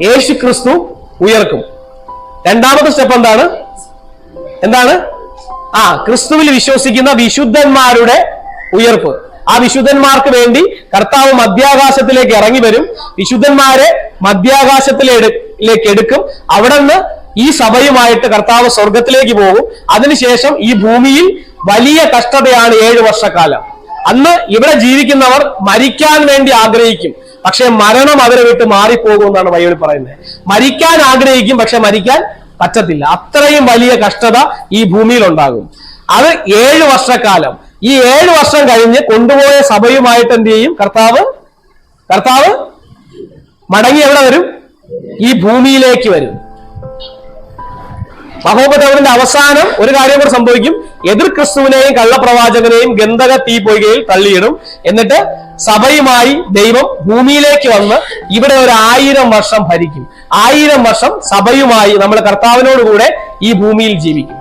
യേശു ക്രിസ്തു ഉയർക്കും. രണ്ടാമത്തെ സ്റ്റെപ്പ് എന്താണ്? ക്രിസ്തുവിൽ വിശ്വസിക്കുന്ന വിശുദ്ധന്മാരുടെ ഉയർപ്പ്. ആ വിശുദ്ധന്മാർക്ക് വേണ്ടി കർത്താവ് മധ്യാകാശത്തിലേക്ക് ഇറങ്ങി വരും. വിശുദ്ധന്മാരെ മധ്യാകാശത്തിലേക്ക് എടുക്കും. അവിടെ നിന്ന് ഈ സഭയുമായിട്ട് കർത്താവ് സ്വർഗത്തിലേക്ക് പോകും. അതിനുശേഷം ഈ ഭൂമിയിൽ വലിയ കഷ്ടതയാണ് 7 വർഷക്കാലം. അന്ന് ഇവിടെ ജീവിക്കുന്നവർ മരിക്കാൻ വേണ്ടി ആഗ്രഹിക്കും. പക്ഷെ മരണം അവരെ വിട്ട് മാറിപ്പോകും എന്നാണ് ബൈബിൾ പറയുന്നത്. മരിക്കാൻ ആഗ്രഹിക്കും, പക്ഷെ മരിക്കാൻ പറ്റത്തില്ല. അത്രയും വലിയ കഷ്ടത ഈ ഭൂമിയിൽ ഉണ്ടാകും. അത് 7 വർഷക്കാലം. ഈ 7 വർഷം കഴിഞ്ഞ് കൊണ്ടുപോയ സഭയുമായിട്ട് എന്ത് ചെയ്യും? കർത്താവ് മടങ്ങി എവിടെ വരും? ഈ ഭൂമിയിലേക്ക് വരും. മഹോപദ്രവത്തിന്റെ അവസാനം ഒരു കാര്യം കൂടെ സംഭവിക്കും. എതിർ ക്രിസ്തുവിനെയും കള്ളപ്രവാചകനെയും ഗന്ധക തീപ്പൊയ്കയിൽ തള്ളിയിടും. എന്നിട്ട് സഭയുമായി ദൈവം ഭൂമിയിലേക്ക് വന്ന് ഇവിടെ ഒരു 1000 വർഷം ഭരിക്കും. 1000 വർഷം സഭയുമായി നമ്മൾ കർത്താവിനോട് കൂടെ ഈ ഭൂമിയിൽ ജീവിക്കും.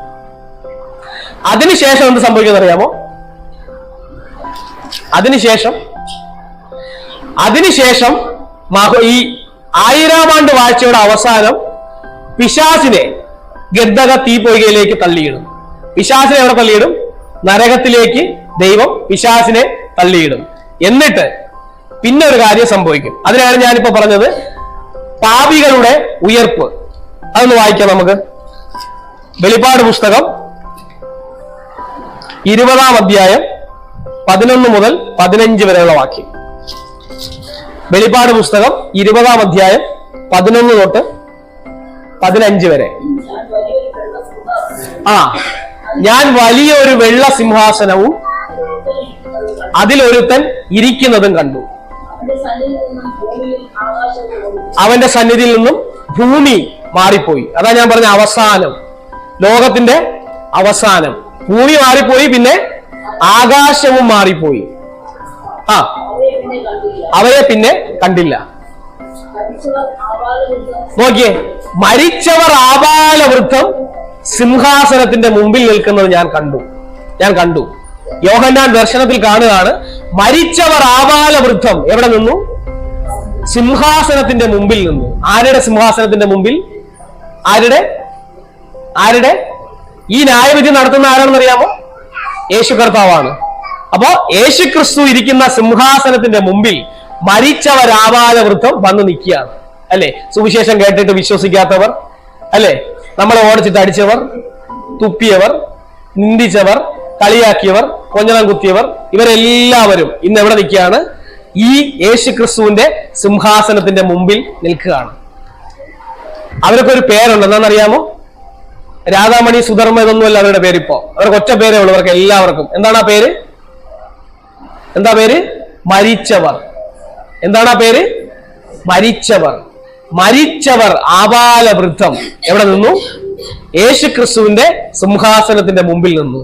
അതിനുശേഷം എന്ത് സംഭവിക്കുന്നത് അറിയാമോ? അതിനുശേഷം ഈ 1000-ാം ആണ്ട് വാഴ്ചയുടെ അവസാനം പിശാചിനെ ഗന്ധക തീപ്പൊയ്കയിലേക്ക് തള്ളിയിടും. പിശാചിനെ എവിടെ തള്ളിയിടും? നരകത്തിലേക്ക് ദൈവം പിശാചിനെ തള്ളിയിടും. എന്നിട്ട് പിന്നെ ഒരു കാര്യം സംഭവിക്കും. അതിനാണ് ഞാനിപ്പോ പറഞ്ഞത് പാപികളുടെ ഉയർപ്പ്. അതൊന്ന് വായിക്കാം നമുക്ക്. വെളിപ്പാട് പുസ്തകം 20-ാം അധ്യായം 11 മുതൽ 15 വരെയുള്ള വാക്യം. വെളിപ്പാട് പുസ്തകം 20-ാം അധ്യായം 11 തൊട്ട് 15 വരെ. ഞാൻ വലിയൊരു വെള്ള സിംഹാസനവും അതിലൊരുത്തൻ ഇരിക്കുന്നതും കണ്ടു. അവന്റെ സന്നിധിയിൽ നിന്നും ഭൂമി മാറിപ്പോയി. അതാ ഞാൻ പറഞ്ഞ അവസാനം, ലോകത്തിന്റെ അവസാനം. ഭൂമി മാറിപ്പോയി, പിന്നെ ആകാശവും മാറിപ്പോയി. അവയെ പിന്നെ കണ്ടില്ല. നോക്കിയേ, മരിച്ചവർ ആബാലവൃദ്ധം സിംഹാസനത്തിന്റെ മുമ്പിൽ നിൽക്കുന്നത് ഞാൻ കണ്ടു. യോഹന്നാൻ ദർശനത്തിൽ കാണുകയാണ്, മരിച്ചവർ ആബാലവൃദ്ധം എവിടെ നിന്നു? സിംഹാസനത്തിന്റെ മുമ്പിൽ നിന്നു. ആരുടെ സിംഹാസനത്തിന്റെ മുമ്പിൽ? ആരുടെ? ഈ ന്യായവിധി നടത്തുന്ന ആരാണെന്ന് അറിയാമോ? യേശു കർത്താവാണ്. അപ്പോ യേശു ക്രിസ്തു ഇരിക്കുന്ന സിംഹാസനത്തിന്റെ മുമ്പിൽ മരിച്ചവർ ആബാലവൃദ്ധം വന്ന് നിൽക്കുകയാണ്. അല്ലെ? സുവിശേഷം കേട്ടിട്ട് വിശ്വസിക്കാത്തവർ, അല്ലെ? നമ്മളെ ഓടിച്ചിട്ട് അടിച്ചവർ, തുപ്പിയവർ, നിന്ദിച്ചവർ, കളിയാക്കിയവർ, കൊഞ്ഞണം കുത്തിയവർ, ഇവരെല്ലാവരും ഇന്ന് എവിടെ നിൽക്കുകയാണ്? ഈ യേശു ക്രിസ്തുവിന്റെ സിംഹാസനത്തിന്റെ മുമ്പിൽ നിൽക്കുകയാണ്. അവരൊക്കെ ഒരു പേരുണ്ട്. എന്താണെന്നറിയാമോ? രാധാമണി, സുധർമ്മ, ഇതൊന്നുമല്ല അവരുടെ പേരിപ്പോ. അവർക്ക് ഒറ്റ പേരേ ഉള്ളൂ. അവർക്ക് എല്ലാവർക്കും എന്താണ് ആ പേര്? എന്താ പേര്? മരിച്ചവർ. എന്താണ് ആ പേര്? മരിച്ചവർ ആബാലവൃദ്ധം എവിടെ നിന്നു? യേശു ക്രിസ്തുവിന്റെ സിംഹാസനത്തിന്റെ മുമ്പിൽ നിന്നു.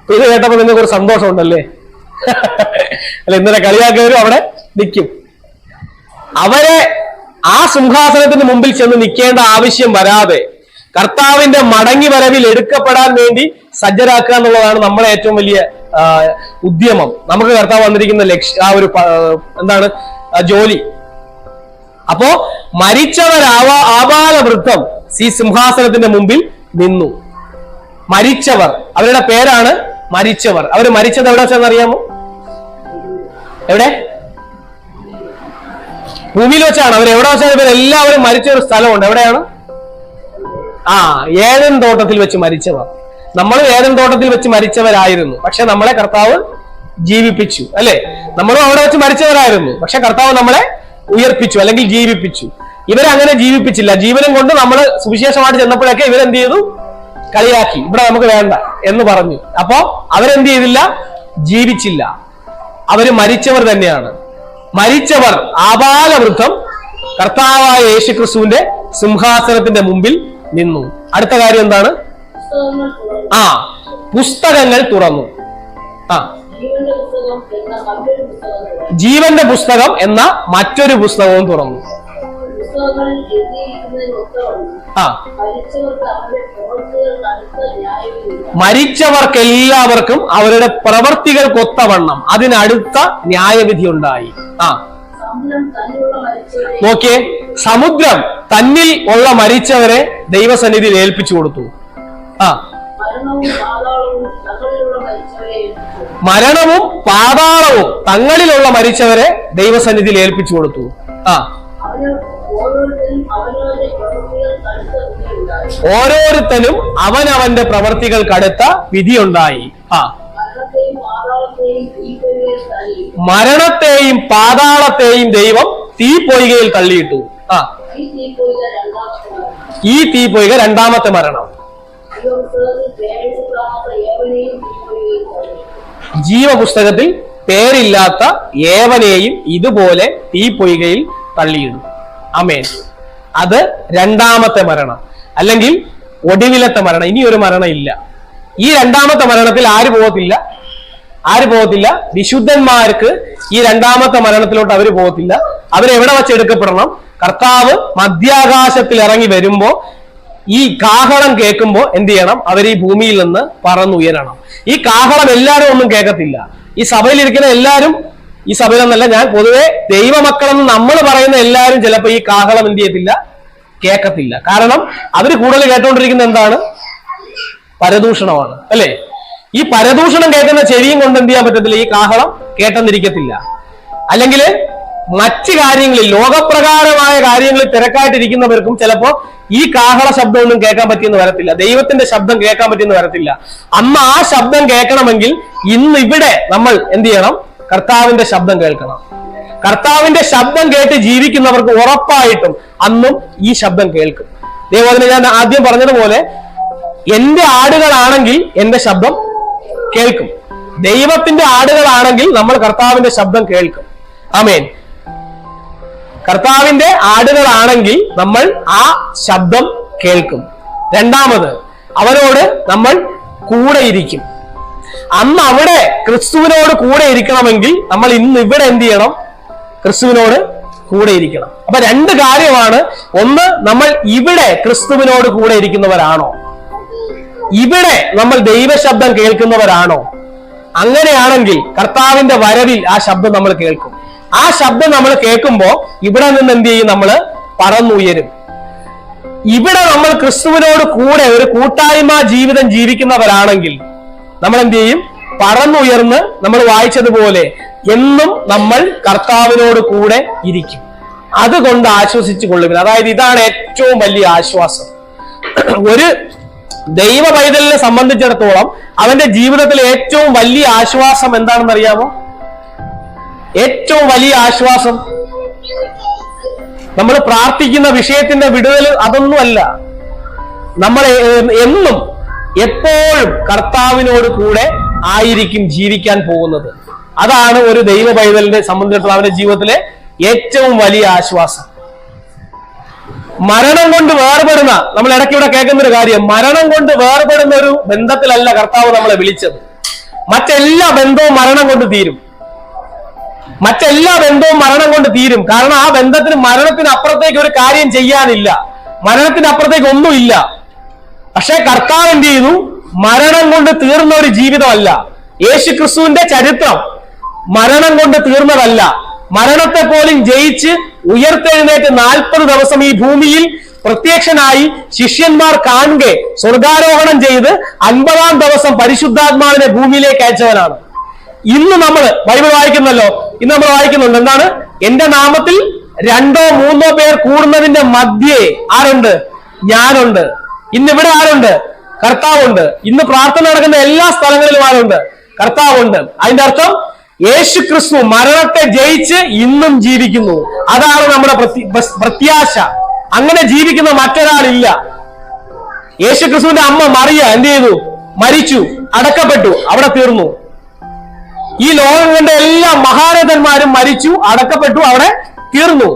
ഇത് കേട്ടപ്പോ നിങ്ങൾക്ക് ഒരു സന്തോഷമുണ്ടല്ലേ? അല്ല, ഇന്നലെ കളിയാക്കിയവരും അവിടെ നിൽക്കും. അവരെ ആ സിംഹാസനത്തിന് മുമ്പിൽ ചെന്ന് നിൽക്കേണ്ട ആവശ്യം വരാതെ കർത്താവിന്റെ മടങ്ങി വരവിൽ എടുക്കപ്പെടാൻ വേണ്ടി സജ്ജരാക്കുക എന്നുള്ളതാണ് നമ്മുടെ ഏറ്റവും വലിയ ഉദ്യമം. നമുക്ക് കർത്താവ് വന്നിരിക്കുന്ന ലക്ഷ്യം, ആ ഒരു എന്താണ് ജോലി. അപ്പോ മരിച്ചവർ ആബാലവൃദ്ധം ഈ സിംഹാസനത്തിന്റെ മുമ്പിൽ നിന്നു. മരിച്ചവർ, അവരുടെ പേരാണ് മരിച്ചവർ. അവർ മരിച്ചത് എവിടെ വെച്ചാന്ന് അറിയാമോ? എവിടെ? ഭൂമിയിൽ വെച്ചാണ്. അവർ എവിടെ വെച്ചാൽ ഇവരെല്ലാവരും മരിച്ച ഒരു സ്ഥലമുണ്ട്. എവിടെയാണ്? ഏദൻ തോട്ടത്തിൽ വെച്ച് മരിച്ചവർ. നമ്മൾ ഏദൻ തോട്ടത്തിൽ വെച്ച് മരിച്ചവരായിരുന്നു, പക്ഷെ നമ്മളെ കർത്താവ് ജീവിപ്പിച്ചു. അല്ലെ? നമ്മളും അവിടെ വെച്ച് മരിച്ചവരായിരുന്നു, പക്ഷെ കർത്താവ് നമ്മളെ ഉയർപ്പിച്ചു, അല്ലെങ്കിൽ ജീവിപ്പിച്ചു. ഇവരങ്ങനെ ജീവിപ്പിച്ചില്ല. ജീവനം കൊണ്ട് നമ്മൾ സുവിശേഷമായിട്ട് ചെന്നപ്പോഴൊക്കെ ഇവരെന്ത് ചെയ്തു? കളിയാക്കി, ഇവിടെ നമുക്ക് വേണ്ട എന്ന് പറഞ്ഞു. അപ്പോ അവരെന്ത് ചെയ്തില്ല? ജീവിച്ചില്ല. അവര് മരിച്ചവർ തന്നെയാണ്. മരിച്ചവർ ആബാലവൃദ്ധം കർത്താവായ യേശു ക്രിസ്തുവിന്റെ സിംഹാസനത്തിന്റെ മുമ്പിൽ നിന്നു. അടുത്ത കാര്യം എന്താണ്? പുസ്തകങ്ങൾ തുറന്നു. ജീവന്റെ പുസ്തകം എന്ന മറ്റൊരു പുസ്തകവും തുറന്നു. മരിച്ചവർക്കെല്ലാവർക്കും അവരുടെ പ്രവർത്തികൾക്കൊത്തവണ്ണം അതിനടുത്ത ന്യായവിധി ഉണ്ടായി. നോക്കിയേ, സമുദ്രം തന്നിൽ ഉള്ള മരിച്ചവരെ ദൈവസന്നിധിയിൽ ഏൽപ്പിച്ചു കൊടുത്തു. മരണവും പാതാളവും തങ്ങളിലുള്ള മരിച്ചവരെ ദൈവസന്നിധിയിൽ ഏൽപ്പിച്ചു കൊടുത്തു. ഓരോരുത്തരും അവനവന്റെ പ്രവർത്തികൾക്കടുത്ത വിധിയുണ്ടായി. മരണത്തെയും പാതാളത്തെയും ദൈവം തീപ്പൊയ്കയിൽ തള്ളിയിട്ടു. ഈ തീപ്പൊയ്ക രണ്ടാമത്തെ മരണം. ജീവപുസ്തകത്തിൽ പേരില്ലാത്ത ഏവനെയും ഇതുപോലെ തീപ്പൊയ്കയിൽ തള്ളിയിടും. ആമേൻ. അത് രണ്ടാമത്തെ മരണം, അല്ലെങ്കിൽ ഒടുവിലത്തെ മരണം. ഇനി ഒരു മരണം ഇല്ല. ഈ രണ്ടാമത്തെ മരണത്തിൽ ആര് പോകത്തില്ല? വിശുദ്ധന്മാർക്ക് ഈ രണ്ടാമത്തെ മരണത്തിലോട്ട് അവര് പോകത്തില്ല. അവരെവിടെ വെച്ച് എടുക്കപ്പെടണം? കർത്താവ് മധ്യാകാശത്തിൽ ഇറങ്ങി വരുമ്പോ ഈ കാഹളം കേൾക്കുമ്പോ എന്ത് ചെയ്യണം? അവർ ഈ ഭൂമിയിൽ നിന്ന് പറന്നുയരണം. ഈ കാഹളം എല്ലാവരും ഒന്നും കേൾക്കത്തില്ല. ഈ സഭയിലിരിക്കുന്ന എല്ലാവരും, ഈ സഭയിലെന്നല്ല, ഞാൻ പൊതുവെ ദൈവമക്കളെന്ന് നമ്മൾ പറയുന്ന എല്ലാവരും ചിലപ്പോൾ ഈ കാഹളം എന്ത് ചെയ്യത്തില്ല? കേൾക്കത്തില്ല. കാരണം അവര് കൂടുതൽ കേട്ടോണ്ടിരിക്കുന്നത് എന്താണ്? പരദൂഷണമാണ്. അല്ലെ? ഈ പരദൂഷണം കേൾക്കുന്ന ചെവിയും കൊണ്ട് എന്ത് ചെയ്യാൻ പറ്റത്തില്ല? ഈ കാഹളം കേട്ടെന്നിരിക്കത്തില്ല. അല്ലെങ്കിൽ മറ്റ് കാര്യങ്ങളിൽ ലോകപ്രകാരമായ കാര്യങ്ങളിൽ തിരക്കായിട്ടിരിക്കുന്നവർക്കും ചിലപ്പോ ഈ കാഹള ശബ്ദമൊന്നും കേൾക്കാൻ പറ്റിയെന്ന് വരത്തില്ല, ദൈവത്തിന്റെ ശബ്ദം കേൾക്കാൻ പറ്റിയെന്ന് വരത്തില്ല. അന്ന് ആ ശബ്ദം കേൾക്കണമെങ്കിൽ ഇന്ന് ഇവിടെ നമ്മൾ എന്ത് ചെയ്യണം? കർത്താവിന്റെ ശബ്ദം കേൾക്കണം. കർത്താവിന്റെ ശബ്ദം കേട്ട് ജീവിക്കുന്നവർക്ക് ഉറപ്പായിട്ടും അന്നും ഈ ശബ്ദം കേൾക്കും. ദൈവത്തിന് ഞാൻ ആദ്യം പറഞ്ഞതുപോലെ എന്റെ ആടുകളാണെങ്കിൽ എന്റെ ശബ്ദം കേൾക്കും. ദൈവത്തിന്റെ ആടുകളാണെങ്കിൽ നമ്മൾ കർത്താവിന്റെ ശബ്ദം കേൾക്കും. ആമേൻ. കർത്താവിന്റെ ആടുകളാണെങ്കിൽ നമ്മൾ ആ ശബ്ദം കേൾക്കും. രണ്ടാമത്, അവനോട് നമ്മൾ കൂടെ ഇരിക്കും. അന്ന് അവിടെ ക്രിസ്തുവിനോട് കൂടെ ഇരിക്കണമെങ്കിൽ നമ്മൾ ഇന്ന് ഇവിടെ എന്ത് ചെയ്യണം? ക്രിസ്തുവിനോട് കൂടെ ഇരിക്കണം. അപ്പൊ രണ്ട് കാര്യമാണ്. ഒന്ന്, നമ്മൾ ഇവിടെ ക്രിസ്തുവിനോട് കൂടെ ഇരിക്കുന്നവരാണോ? ഇവിടെ നമ്മൾ ദൈവശബ്ദം കേൾക്കുന്നവരാണോ? അങ്ങനെയാണെങ്കിൽ കർത്താവിന്റെ വരവിൽ ആ ശബ്ദം നമ്മൾ കേൾക്കും. ആ ശബ്ദം നമ്മൾ കേൾക്കുമ്പോൾ ഇവിടെ നിന്ന് എന്ത് ചെയ്യും? നമ്മൾ പറന്നുയരും. ഇവിടെ നമ്മൾ ക്രിസ്തുവിനോട് കൂടെ ഒരു കൂട്ടായ്മ ജീവിതം ജീവിക്കുന്നവരാണെങ്കിൽ നമ്മൾ എന്ത് ചെയ്യും? പറന്നുയർന്ന് നമ്മൾ വായിച്ചതുപോലെ എന്നും നമ്മൾ കർത്താവിനോട് കൂടെ ഇരിക്കും. അതുകൊണ്ട് ആശ്വസിച്ചു കൊള്ളുവിൻ. അതായത് ഇതാണ് ഏറ്റവും വലിയ ആശ്വാസം. ഒരു ദൈവ പൈതലിനെ സംബന്ധിച്ചിടത്തോളം അവന്റെ ജീവിതത്തിലെ ഏറ്റവും വലിയ ആശ്വാസം എന്താണെന്ന് അറിയാമോ? ഏറ്റവും വലിയ ആശ്വാസം നമ്മൾ പ്രാർത്ഥിക്കുന്ന വിഷയത്തിന്റെ വിടുതൽ അതൊന്നുമല്ല. നമ്മൾ എന്നും എപ്പോഴും കർത്താവിനോട് കൂടെ ആയിരിക്കും ജീവിക്കാൻ പോകുന്നത്. അതാണ് ഒരു ദൈവ പൈതലിനെ സംബന്ധിച്ചിടത്തോളം അവന്റെ ജീവിതത്തിലെ ഏറ്റവും വലിയ ആശ്വാസം. മരണം കൊണ്ട് വേർപെടുന്ന, നമ്മൾ ഇടയ്ക്ക് ഇവിടെ കേൾക്കുന്ന ഒരു കാര്യം, മരണം കൊണ്ട് വേർപെടുന്ന ഒരു ബന്ധത്തിലല്ല കർത്താവ് നമ്മളെ വിളിച്ചത്. മറ്റെല്ലാ ബന്ധവും മരണം കൊണ്ട് തീരും. മറ്റെല്ലാ ബന്ധവും മരണം കൊണ്ട് തീരും. കാരണം ആ ബന്ധത്തിന് മരണത്തിന് അപ്പുറത്തേക്ക് ഒരു കാര്യം ചെയ്യാനില്ല, മരണത്തിന് അപ്പുറത്തേക്ക് ഒന്നുമില്ല. പക്ഷെ കർത്താവ് എന്ത് ചെയ്തു? മരണം കൊണ്ട് തീർന്ന ഒരു ജീവിതമല്ല. യേശു ക്രിസ്തുവിന്റെ ചരിത്രം മരണം കൊണ്ട് തീർന്നതല്ല. മരണത്തെ പോലും ജയിച്ച് ഉയർത്തെഴുന്നേറ്റ് 40 ദിവസം ഈ ഭൂമിയിൽ പ്രത്യക്ഷനായി ശിഷ്യന്മാർ കാണുകെ സ്വർഗാരോഹണം ചെയ്ത് 50-ാം ദിവസം പരിശുദ്ധാത്മാവിനെ ഭൂമിയിലേക്ക് അയച്ചവനാണ്. ഇന്ന് നമ്മൾ ബൈബിൾ വായിക്കുന്നല്ലോ, ഇന്ന് നമ്മൾ വായിക്കുന്നുണ്ട് എന്താണ്? എന്റെ നാമത്തിൽ 2-3 പേർ കൂടുന്നതിന്റെ മധ്യേ ആരുണ്ട്? ഞാനുണ്ട്. ഇന്നിവിടെ ആരുണ്ട്? കർത്താവുണ്ട്. ഇന്ന് പ്രാർത്ഥന നടക്കുന്ന എല്ലാ സ്ഥലങ്ങളിലും ആരുണ്ട്? കർത്താവുണ്ട്. അതിന്റെ അർത്ഥം യേശു ക്രിസ്തു മരണത്തെ ജയിച്ച് ഇന്നും ജീവിക്കുന്നു. അതാണ് നമ്മുടെ പ്രത്യാശ. അങ്ങനെ ജീവിക്കുന്ന മറ്റൊരാളില്ല. യേശു ക്രിസ്തുവിന്റെ അമ്മ മറിയ എന്ത് ചെയ്തു? മരിച്ചു, അടക്കപ്പെട്ടു, അവിടെ തീർന്നു. ഈ ലോകം കണ്ട എല്ലാ മഹാരഥന്മാരും മരിച്ചു, അടക്കപ്പെട്ടു, അവിടെ തീർന്നു.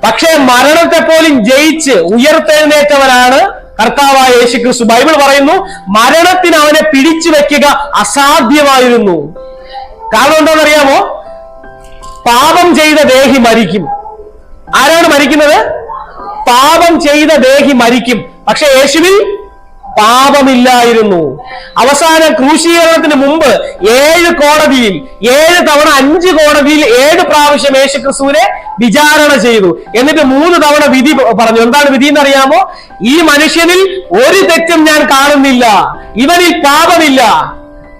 പക്ഷേ മരണത്തെ പോലും ജയിച്ച് ഉയർത്തെഴുന്നേറ്റവനാണ് കർത്താവായ യേശു ക്രിസ്തു. ബൈബിൾ പറയുന്നു മരണത്തിന് അവനെ പിടിച്ചു വെക്കുക അസാധ്യമായിരുന്നു. കാരണം എന്താണെന്നറിയാമോ? പാപം ചെയ്ത ദേഹി മരിക്കും. ആരാണ് മരിക്കുന്നത്? പാപം ചെയ്ത ദേഹി മരിക്കും. പക്ഷെ യേശുവിൽ പാപമില്ലായിരുന്നു. അവസാനം ക്രൂശീകരണത്തിന് മുമ്പ് 7 കോടതിയിൽ 7 തവണ 5 കോടതിയിൽ 7 പ്രാവശ്യം യേശു ക്രിസ്തുവിനെ വിചാരണ ചെയ്തു. എന്നിട്ട് 3 തവണ വിധി പറഞ്ഞു. എന്താണ് വിധി എന്നറിയാമോ? ഈ മനുഷ്യനിൽ ഒരു തെറ്റും ഞാൻ കാണുന്നില്ല, ഇവനിൽ പാപമില്ല.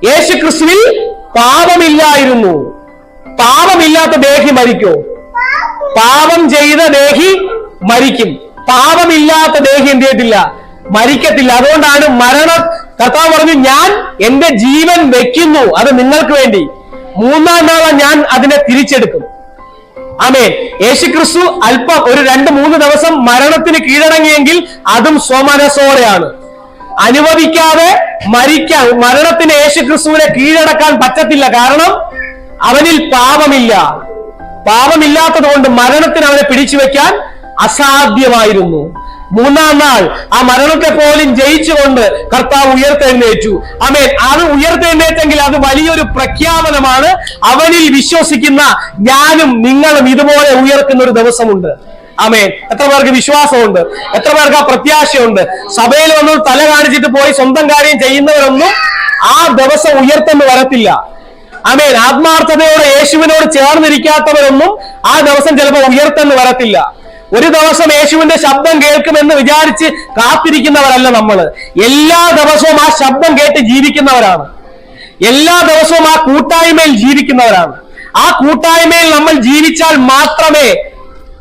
യേശു ക്രിസ്തുവിൽ പാപമില്ലായിരുന്നു. പാപമില്ലാത്ത ദേഹി മരിക്കോ? പാപം ചെയ്ത ദേഹി മരിക്കും. പാപമില്ലാത്ത ദേഹി എന്ത് ചെയ്തിട്ടില്ല? മരിക്കത്തില്ല. അതുകൊണ്ടാണ് കർത്താവ് പറഞ്ഞു, ഞാൻ എന്റെ ജീവൻ വെക്കുന്നു, അത് നിങ്ങൾക്ക് വേണ്ടി. 3-ാം നാളെ ഞാൻ അതിനെ തിരിച്ചെടുക്കും. ആമേൻ. യേശുക്രിസ്തു അല്പം ഒരു 2-3 ദിവസം മരണത്തിന് കീഴടങ്ങിയെങ്കിൽ അതും സ്വമനസ്സോടെയാണ്. അനുവദിക്കാതെ മരണത്തിന് യേശുക്രിസ്തുവിനെ കീഴടക്കാൻ പറ്റത്തില്ല. കാരണം അവനിൽ പാപമില്ല. പാപമില്ലാത്തത് കൊണ്ട് മരണത്തിന് അവനെ പിടിച്ചു വെക്കാൻ അസാധ്യമായിരുന്നു. 3-ാം നാൾ ആ മരണത്തെ പോലും ജയിച്ചുകൊണ്ട് കർത്താവ് ഉയർത്തെഴുന്നേറ്റു. ആമേൻ. അത് ഉയർത്തെഴുന്നേറ്റെങ്കിൽ അത് വലിയൊരു പ്രഖ്യാപനമാണ്. അവനിൽ വിശ്വസിക്കുന്ന ഞാനും നിങ്ങളും ഇതുപോലെ ഉയർക്കുന്ന ഒരു ദിവസമുണ്ട്. ആമേൻ. എത്ര പേർക്ക് വിശ്വാസമുണ്ട്? എത്ര പേർക്ക് ആ പ്രത്യാശയുണ്ട്? സഭയിൽ വന്ന് തല കാണിച്ചിട്ട് പോയി സ്വന്തം കാര്യം ചെയ്യുന്നവരൊന്നും ആ ദിവസം ഉയർത്തെന്ന് വരത്തില്ല. ആമേൻ. ആത്മാർത്ഥതയോടെ യേശുവിനോട് ചേർന്നിരിക്കാത്തവരൊന്നും ആ ദിവസം ചിലപ്പോൾ ഉയർത്തെന്ന് വരത്തില്ല. ഒരു ദിവസം യേശുവിന്റെ ശബ്ദം കേൾക്കുമെന്ന് വിചാരിച്ച് കാത്തിരിക്കുന്നവരല്ല നമ്മള്. എല്ലാ ദിവസവും ആ ശബ്ദം കേട്ട് ജീവിക്കുന്നവരാണ്. എല്ലാ ദിവസവും ആ കൂട്ടായ്മയിൽ ജീവിക്കുന്നവരാണ്. ആ കൂട്ടായ്മയിൽ നമ്മൾ ജീവിച്ചാൽ മാത്രമേ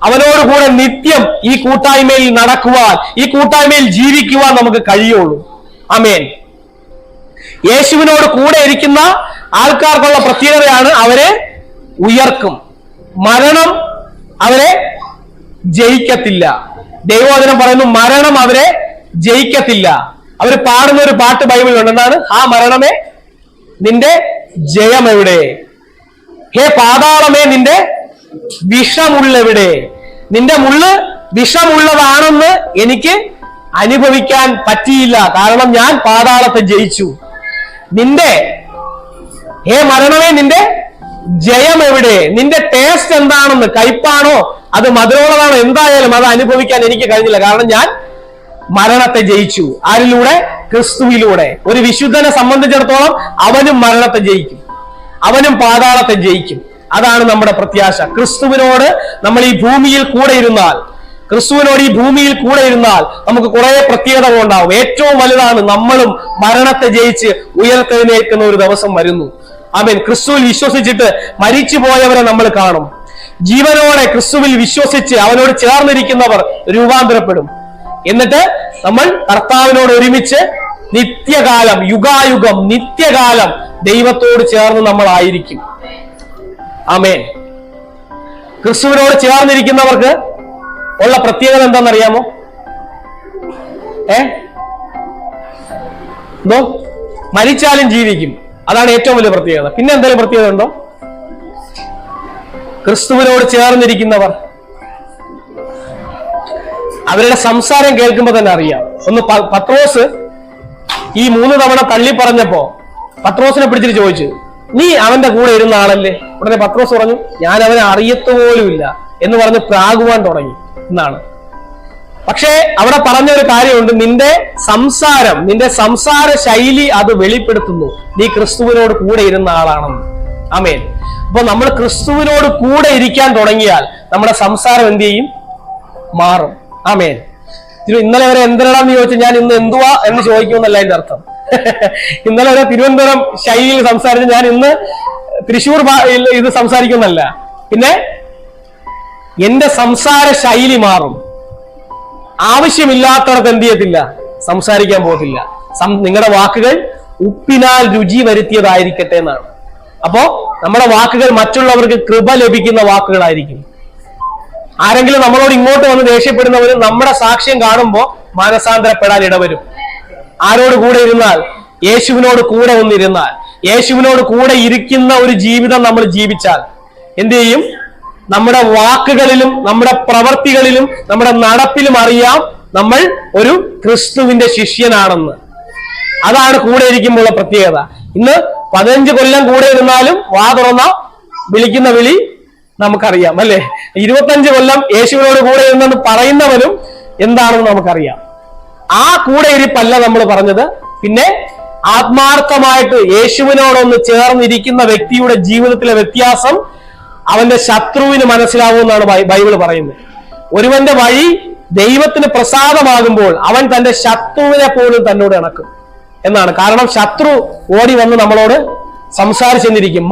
അവനോടുകൂടെ നിത്യം ഈ കൂട്ടായ്മയിൽ നടക്കുവാൻ, ഈ കൂട്ടായ്മയിൽ ജീവിക്കുവാൻ നമുക്ക് കഴിയുള്ളൂ. ആമേൻ. യേശുവിനോട് കൂടെ ഇരിക്കുന്ന ആൾക്കാർക്കുള്ള പ്രത്യേകതയാണ് അവരെ ഉയർക്കും. മരണം അവരെ ജയിക്കത്തില്ല. ദൈവവചനം പറയുന്നു മരണം അവരെ ജയിക്കത്തില്ല. അവർ പാടുന്ന ഒരു പാട്ട് ബൈബിളിലുണ്ട്. എന്താണ്? ആ മരണമേ നിന്റെ ജയം എവിടെ? ഹേ പാതാളമേ നിന്റെ വിഷമുള്ളെവിടെ? നിന്റെ മുള്ള് വിഷമുള്ളതാണെന്ന് എനിക്ക് അനുഭവിക്കാൻ പറ്റിയില്ല, കാരണം ഞാൻ പാതാളത്തെ ജയിച്ചു. ഹേ മരണമേ നിന്റെ ജയം എവിടെ? നിന്റെ ടേസ്റ്റ് എന്താണെന്ന്, കയ്പാണോ അത് മധുരമുള്ളതാണോ, എന്തായാലും അത് അനുഭവിക്കാൻ എനിക്ക് കഴിഞ്ഞില്ല, കാരണം ഞാൻ മരണത്തെ ജയിച്ചു. ആരിലൂടെ? ക്രിസ്തുവിലൂടെ. ഒരു വിശുദ്ധനെ സംബന്ധിച്ചിടത്തോളം അവനും മരണത്തെ ജയിക്കും, അവനും പാതാളത്തെ ജയിക്കും. അതാണ് നമ്മുടെ പ്രത്യാശ. ക്രിസ്തുവിനോട് നമ്മൾ ഈ ഭൂമിയിൽ കൂടെ ഇരുന്നാൽ, നമുക്ക് കുറെ പ്രത്യേകതകൾ ഉണ്ടാവും. ഏറ്റവും വലുതാണ് നമ്മളും മരണത്തെ ജയിച്ച് ഉയർത്തെഴുന്നേൽക്കുന്ന ഒരു ദിവസം വരുന്നു. ആമേൻ. ക്രിസ്തുവിൽ വിശ്വസിച്ചിട്ട് മരിച്ചു പോയവരെ നമ്മൾ കാണും. ജീവനോടെ ക്രിസ്തുവിൽ വിശ്വസിച്ച് അവനോട് ചേർന്നിരിക്കുന്നവർ രൂപാന്തരപ്പെടും. എന്നിട്ട് നമ്മൾ കർത്താവിനോട് ഒരുമിച്ച് നിത്യകാലം, യുഗായുഗം, നിത്യകാലം ദൈവത്തോട് ചേർന്ന് നമ്മൾ ആയിരിക്കും. ആമേൻ. ക്രിസ്തുവിനോട് ചേർന്നിരിക്കുന്നവർക്ക് ഉള്ള പ്രത്യേകത എന്താണെന്നറിയാമോ? എന്തോ? മരിച്ചാലും ജീവിക്കും. അതാണ് ഏറ്റവും വലിയ പ്രത്യേകത. പിന്നെ എന്തെങ്കിലും പ്രത്യേകത ഉണ്ടോ? ക്രിസ്തുവിനോട് ചേർന്നിരിക്കുന്നവർ, അവരുടെ സംസാരം കേൾക്കുമ്പോൾ തന്നെ അറിയാം. ഒന്ന് പത്രോസ് ഈ 3 തവണ തള്ളി പറഞ്ഞപ്പോ പത്രോസിനെ പിടിച്ചിട്ട് ചോദിച്ചു, നീ അവന്റെ കൂടെ ഇരുന്ന ആളല്ലേ? ഉടനെ പത്രോസ് പറഞ്ഞു, ഞാൻ അവനെ അറിയത്തുപോലുമില്ല എന്ന് പറഞ്ഞ് പ്രാകുവാൻ തുടങ്ങി എന്നാണ്. പക്ഷേ അവിടെ പറഞ്ഞ ഒരു കാര്യമുണ്ട്, നിന്റെ സംസാര ശൈലി അത് വെളിപ്പെടുത്തുന്നു നീ ക്രിസ്തുവിനോട് കൂടെ ഇരുന്ന ആളാണെന്ന്. ആമേൻ. അപ്പൊ നമ്മൾ ക്രിസ്തുവിനോട് കൂടെ ഇരിക്കാൻ തുടങ്ങിയാൽ നമ്മുടെ സംസാരം എന്ത് ചെയ്യും? മാറും. ആമേൻ. ഇന്നലെ വരെ എന്തിനാണെന്ന് ചോദിച്ചാൽ ഞാൻ ഇന്ന് എന്തുവാ എന്ന് ചോദിക്കുമെന്നല്ല അതിന്റെ അർത്ഥം. ഇന്നലെ വരെ തിരുവനന്തപുരം ശൈലിയിൽ സംസാരിച്ച് ഞാൻ ഇന്ന് തൃശ്ശൂർ ഇത് സംസാരിക്കുന്നല്ല. പിന്നെ എന്റെ സംസാര ശൈലി മാറും. ആവശ്യമില്ലാത്തടത്ത് എന്ത് ചെയ്യത്തില്ല? സംസാരിക്കാൻ പോകത്തില്ല. നിങ്ങളുടെ വാക്കുകൾ ഉപ്പിനാൽ രുചി വരുത്തിയതായിരിക്കട്ടെ എന്നാണ്. അപ്പോ നമ്മുടെ വാക്കുകൾ മറ്റുള്ളവർക്ക് കൃപ ലഭിക്കുന്ന വാക്കുകളായിരിക്കും. ആരെങ്കിലും നമ്മളോട് ഇങ്ങോട്ട് വന്ന് ദേഷ്യപ്പെടുന്നവര് നമ്മുടെ സാക്ഷ്യം കാണുമ്പോൾ മാനസാന്തരപ്പെടാൻ ഇടവരും. ആരോട് കൂടെ ഇരുന്നാൽ? യേശുവിനോട് കൂടെ ഒന്നിരുന്നാൽ, യേശുവിനോട് കൂടെ ഇരിക്കുന്ന ഒരു ജീവിതം നമ്മൾ ജീവിച്ചാൽ എന്ത് ചെയ്യും? നമ്മുടെ വാക്കുകളിലും നമ്മുടെ പ്രവർത്തികളിലും നമ്മുടെ നടപ്പിലും അറിയാം നമ്മൾ ഒരു ക്രിസ്തുവിന്റെ ശിഷ്യനാണെന്ന്. അതാണ് കൂടെ ഇരിക്കുമ്പോഴുള്ള പ്രത്യേകത. ഇന്ന് 15 കൊല്ലം കൂടെ ഇരുന്നാലും വാ തുറന്ന വിളിക്കുന്ന വിളി നമുക്കറിയാം, അല്ലെ? 25 കൊല്ലം യേശുവിനോട് കൂടെ ഇരുന്നെന്ന് പറയുന്നവനും എന്താണെന്ന് നമുക്കറിയാം. ആ കൂടെ ഇരിപ്പല്ല നമ്മൾ പറഞ്ഞത്. പിന്നെ ആത്മാർത്ഥമായിട്ട് യേശുവിനോടൊന്ന് ചേർന്നിരിക്കുന്ന വ്യക്തിയുടെ ജീവിതത്തിലെ വ്യത്യാസം അവന്റെ ശത്രുവിന് മനസ്സിലാവുമെന്നാണ് ബൈബിൾ പറയുന്നത്. ഒരുവന്റെ വഴി ദൈവത്തിന് പ്രസാദമാകുമ്പോൾ അവൻ തന്റെ ശത്രുവിനെ പോലും തന്നോട് ഇണക്കും എന്നാണ്. കാരണം ശത്രു ഓടി വന്ന് നമ്മളോട് സംസാരിച്ചെന്നിരിക്കും,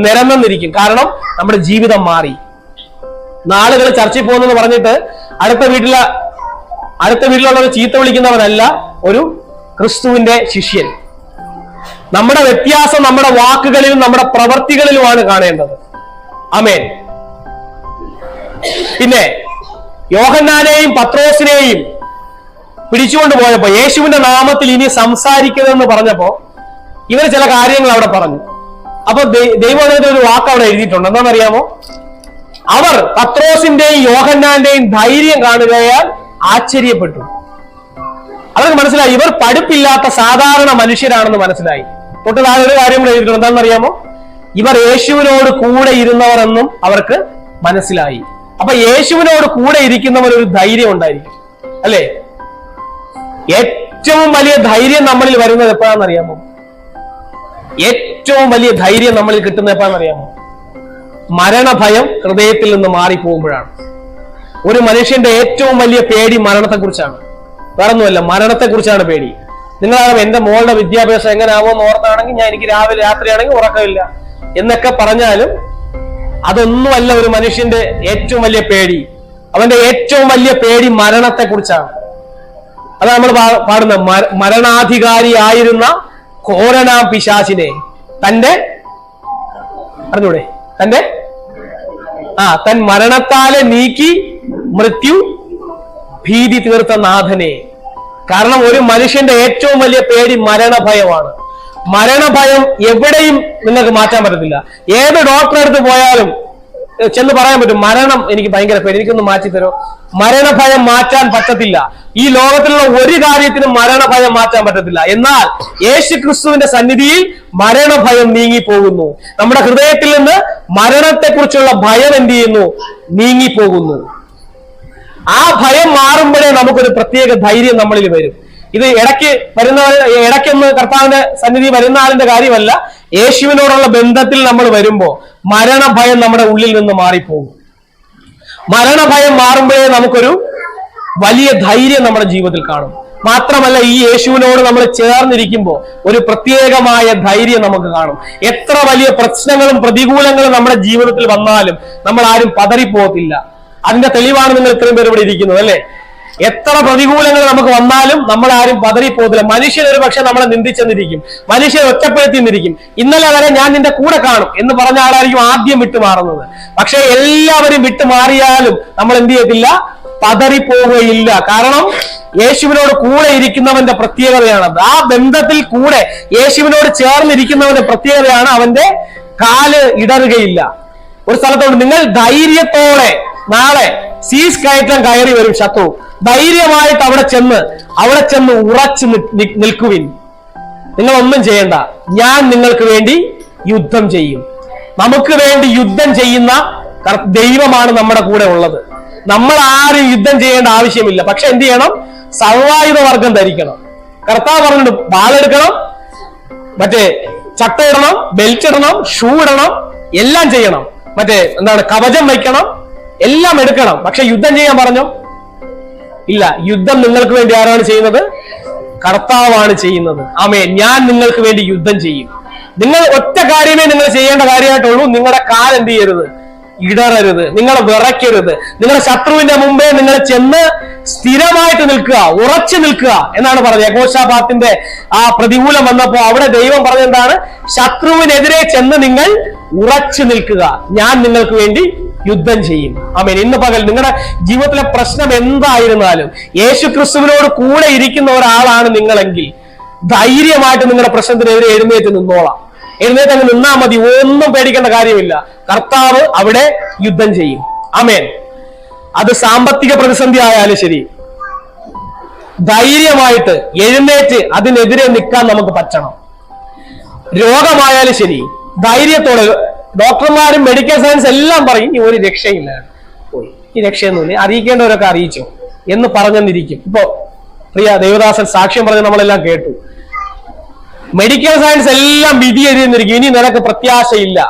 നിരന്നിരിക്കും. കാരണം നമ്മുടെ ജീവിതം മാറി. നാളുകൾ ചർച്ചയിൽ പോകുന്നെന്ന് പറഞ്ഞിട്ട് അടുത്ത വീട്ടിലുള്ളവർ ചീത്ത വിളിക്കുന്നവനല്ല ഒരു ക്രിസ്തുവിന്റെ ശിഷ്യൻ. നമ്മുടെ വ്യത്യാസം നമ്മുടെ വാക്കുകളിലും നമ്മുടെ പ്രവർത്തികളിലുമാണ് കാണേണ്ടത്. ആമേൻ. പിന്നെ യോഹന്നാനെയും പത്രോസിനെയും പിടിച്ചുകൊണ്ട് പോയപ്പോ യേശുവിന്റെ നാമത്തിൽ ഇനി സംസാരിക്കരുതെന്ന് പറഞ്ഞപ്പോ ഇവർ ചില കാര്യങ്ങൾ അവിടെ പറഞ്ഞു. അപ്പൊ ദൈവത്തിന്റെ ഒരു വാക്ക് അവിടെ എഴുതിയിട്ടുണ്ട്. എന്താണെന്നറിയാമോ? അവർ പത്രോസിന്റെയും യോഹന്നാന്റെയും ധൈര്യം കാണുകയാൽ ആശ്ചര്യപ്പെട്ടു. അവർക്ക് മനസ്സിലായി ഇവർ പഠിപ്പില്ലാത്ത സാധാരണ മനുഷ്യരാണെന്ന് മനസ്സിലായി. തൊട്ട് താഴെ ഒരു കാര്യം കൂടെ എഴുതിയിട്ടുണ്ട്. എന്താണെന്നറിയാമോ? ഇവർ യേശുവിനോട് കൂടെ ഇരുന്നവർ എന്നും അവർക്ക് മനസ്സിലായി. അപ്പൊ യേശുവിനോട് കൂടെ ഇരിക്കുന്നവർ ഒരു ധൈര്യം ഉണ്ടായിരിക്കും, അല്ലെ? ഏറ്റവും വലിയ ധൈര്യം നമ്മളിൽ വരുന്നത് എപ്പോഴാണെന്നറിയാമോ? ഏറ്റവും വലിയ ധൈര്യം നമ്മളിൽ കിട്ടുന്നത് എപ്പോഴാണെന്നറിയാമോ? മരണഭയം ഹൃദയത്തിൽ നിന്ന് മാറിപ്പോകുമ്പോഴാണ്. ഒരു മനുഷ്യന്റെ ഏറ്റവും വലിയ പേടി മരണത്തെക്കുറിച്ചാണ്, വേറൊന്നുമല്ല, മരണത്തെക്കുറിച്ചാണ് പേടി. നിങ്ങളാണ് എന്റെ മോളുടെ വിദ്യാഭ്യാസം എങ്ങനെയാവോ എന്ന് ഓർത്താണെങ്കിൽ എനിക്ക് രാവിലെ രാത്രിയാണെങ്കിൽ ഉറക്കമില്ല, എന്നൊക്കെ പറഞ്ഞാലും അതൊന്നുമല്ല ഒരു മനുഷ്യന്റെ ഏറ്റവും വലിയ പേടി. അവന്റെ ഏറ്റവും വലിയ പേടി മരണത്തെ കുറിച്ചാണ്. അതാണ് നമ്മൾ പാടുന്ന മരണാധികാരിയായിരുന്ന ഘോരനാം പിശാചിനെ അറിഞ്ഞൂടെ തൻ മരണത്താലെ നീക്കി മൃത്യു ഭീതി തീർത്ത നാഥനെ. കാരണം ഒരു മനുഷ്യന്റെ ഏറ്റവും വലിയ പേടി മരണഭയമാണ്. മരണഭയം എവിടെയും നിങ്ങൾക്ക് മാറ്റാൻ പറ്റത്തില്ല. ഏത് ഡോക്ടറെ അടുത്ത് പോയാലും ചെന്ന് പറയാൻ പറ്റും, മരണം എനിക്ക് ഭയങ്കര പേടി, എനിക്കൊന്ന് മാറ്റിത്തരോ. മരണഭയം മാറ്റാൻ പറ്റത്തില്ല. ഈ ലോകത്തിലുള്ള ഒരു കാര്യത്തിനും മരണഭയം മാറ്റാൻ പറ്റത്തില്ല. എന്നാൽ യേശു ക്രിസ്തുവിന്റെ സന്നിധിയിൽ മരണഭയം നീങ്ങിപ്പോകുന്നു. നമ്മുടെ ഹൃദയത്തിൽ നിന്ന് മരണത്തെക്കുറിച്ചുള്ള ഭയം എന്ത് ചെയ്യുന്നു? നീങ്ങിപ്പോകുന്നു. ആ ഭയം മാറുമ്പോഴേ നമുക്കൊരു പ്രത്യേക ധൈര്യം നമ്മളിൽ വരും. ഇത് ഇടയ്ക്കൊന്ന് കർത്താവിന്റെ സന്നിധി വരുന്ന ആളിന്റെ കാര്യമല്ല. യേശുവിനോടുള്ള ബന്ധത്തിൽ നമ്മൾ വരുമ്പോ മരണഭയം നമ്മുടെ ഉള്ളിൽ നിന്ന് മാറിപ്പോകും. മരണഭയം മാറുമ്പോഴേ നമുക്കൊരു വലിയ ധൈര്യം നമ്മുടെ ജീവിതത്തിൽ കാണും. മാത്രമല്ല, ഈ യേശുവിനോട് നമ്മൾ ചേർന്നിരിക്കുമ്പോൾ ഒരു പ്രത്യേകമായ ധൈര്യം നമുക്ക് കാണും. എത്ര വലിയ പ്രശ്നങ്ങളും പ്രതികൂലങ്ങളും നമ്മുടെ ജീവിതത്തിൽ വന്നാലും നമ്മൾ ആരും പതറിപ്പോകത്തില്ല. അതിന്റെ തെളിവാണ് നിങ്ങൾ ഇത്രയും പേര് ഇവിടെ ഇരിക്കുന്നത്, അല്ലെ? എത്ര പ്രതികൂലങ്ങൾ നമുക്ക് വന്നാലും നമ്മൾ ആരും പതറിപ്പോകത്തില്ല. മനുഷ്യൻ ഒരു പക്ഷെ നമ്മളെ നിന്ദിച്ചെന്നിരിക്കും, മനുഷ്യൻ ഒറ്റപ്പെടുത്തി നിന്നിരിക്കും. ഇന്നലെ വരെ ഞാൻ നിന്റെ കൂടെ കാണും എന്ന് പറഞ്ഞ ആളായിരിക്കും ആദ്യം വിട്ടുമാറുന്നത്. പക്ഷെ എല്ലാവരും വിട്ടുമാറിയാലും നമ്മൾ എന്ത് ചെയ്യത്തില്ല? പതറിപ്പോവുകയില്ല. കാരണം യേശുവിനോട് കൂടെ ഇരിക്കുന്നവന്റെ പ്രത്യേകതയാണത്. ആ ബന്ധത്തിൽ കൂടെ യേശുവിനോട് ചേർന്നിരിക്കുന്നവന്റെ പ്രത്യേകതയാണ് അവന്റെ കാല് ഇടറുകയില്ല. ഒരു സ്ഥലത്തോട് നിങ്ങൾ ധൈര്യത്തോടെ നാളെ സീസ് കയറ്റം കയറി വരും ശത്രു. ധൈര്യമായിട്ട് അവിടെ ചെന്ന് ഉറച്ചു നിൽക്കുവിൻ. നിങ്ങളൊന്നും ചെയ്യണ്ട, ഞാൻ നിങ്ങൾക്ക് വേണ്ടി യുദ്ധം ചെയ്യും. നമുക്ക് വേണ്ടി യുദ്ധം ചെയ്യുന്ന ദൈവമാണ് നമ്മുടെ കൂടെ ഉള്ളത്. നമ്മൾ ആരും യുദ്ധം ചെയ്യേണ്ട ആവശ്യമില്ല. പക്ഷെ എന്ത് ചെയ്യണം? സർവായുധ വർഗം ധരിക്കണം. കർത്താവ് പറഞ്ഞിട്ട് വാളെടുക്കണം, ചട്ട ഇടണം, ബെൽറ്റ് ഇടണം, ഷൂ ഇടണം, എല്ലാം ചെയ്യണം. കവചം വയ്ക്കണം, എല്ലാം എടുക്കണം. പക്ഷെ യുദ്ധം ചെയ്യാൻ പറഞ്ഞോ? ഇല്ല. യുദ്ധം നിങ്ങൾക്ക് വേണ്ടി ആരാണ് ചെയ്യുന്നത്? കർത്താവാണ് ചെയ്യുന്നത്. ആമേൻ. ഞാൻ നിങ്ങൾക്ക് വേണ്ടി യുദ്ധം ചെയ്യും. നിങ്ങൾ ഒറ്റ കാര്യമേ നിങ്ങൾ ചെയ്യേണ്ട കാര്യമായിട്ടുള്ളൂ. നിങ്ങളുടെ കാൽ എന്ത് ചെയ്യരുത്? ഇടറരുത്. നിങ്ങൾ വിറയ്ക്കരുത്. നിങ്ങളുടെ ശത്രുവിന്റെ മുമ്പേ നിങ്ങൾ ചെന്ന് സ്ഥിരമായിട്ട് നിൽക്കുക, ഉറച്ചു നിൽക്കുക എന്നാണ് പറഞ്ഞത്. യഹോശാഫാത്തിന്റെ ആ പ്രതികൂലം വന്നപ്പോ അവിടെ ദൈവം പറഞ്ഞെന്താണ്? ശത്രുവിനെതിരെ ചെന്ന് നിങ്ങൾ ഉറച്ചു നിൽക്കുക, ഞാൻ നിങ്ങൾക്ക് വേണ്ടി യുദ്ധം ചെയ്യും. ആമേൻ. ഇന്ന് പകൽ നിങ്ങളുടെ ജീവിതത്തിലെ പ്രശ്നം എന്തായിരുന്നാലും യേശു ക്രിസ്തുവിനോട് കൂടെ ഇരിക്കുന്ന ഒരാളാണ് നിങ്ങളെങ്കിൽ ധൈര്യമായിട്ട് നിങ്ങളുടെ പ്രശ്നത്തിനെതിരെ എഴുന്നേറ്റ് നിന്നോളാം. എഴുന്നേറ്റ് അങ്ങ് നിന്നാ മതി. ഒന്നും പേടിക്കേണ്ട കാര്യമില്ല. കർത്താവ് അവിടെ യുദ്ധം ചെയ്യും. ആമേൻ. അത് സാമ്പത്തിക പ്രതിസന്ധി ആയാലും ശരി, ധൈര്യമായിട്ട് എഴുന്നേറ്റ് അതിനെതിരെ നിൽക്കാൻ നമുക്ക് പറ്റണം. രോഗമായാലും ശരി, ധൈര്യത്തോടെ. ഡോക്ടർമാരും മെഡിക്കൽ സയൻസ് എല്ലാം പറയും ഈ ഒരു രക്ഷയില്ല, ഈ രക്ഷയൊന്നുമില്ല, അറിയിക്കേണ്ടവരൊക്കെ അറിയിച്ചോ എന്ന് പറഞ്ഞെന്നിരിക്കും. ഇപ്പോ പ്രിയ ദേവദാസൻ സാക്ഷ്യം പറഞ്ഞ് നമ്മളെല്ലാം കേട്ടു. മെഡിക്കൽ സയൻസ് എല്ലാം വിധി എഴുതിയെന്നിരിക്കും, ഇനി നിനക്ക് പ്രത്യാശയില്ല.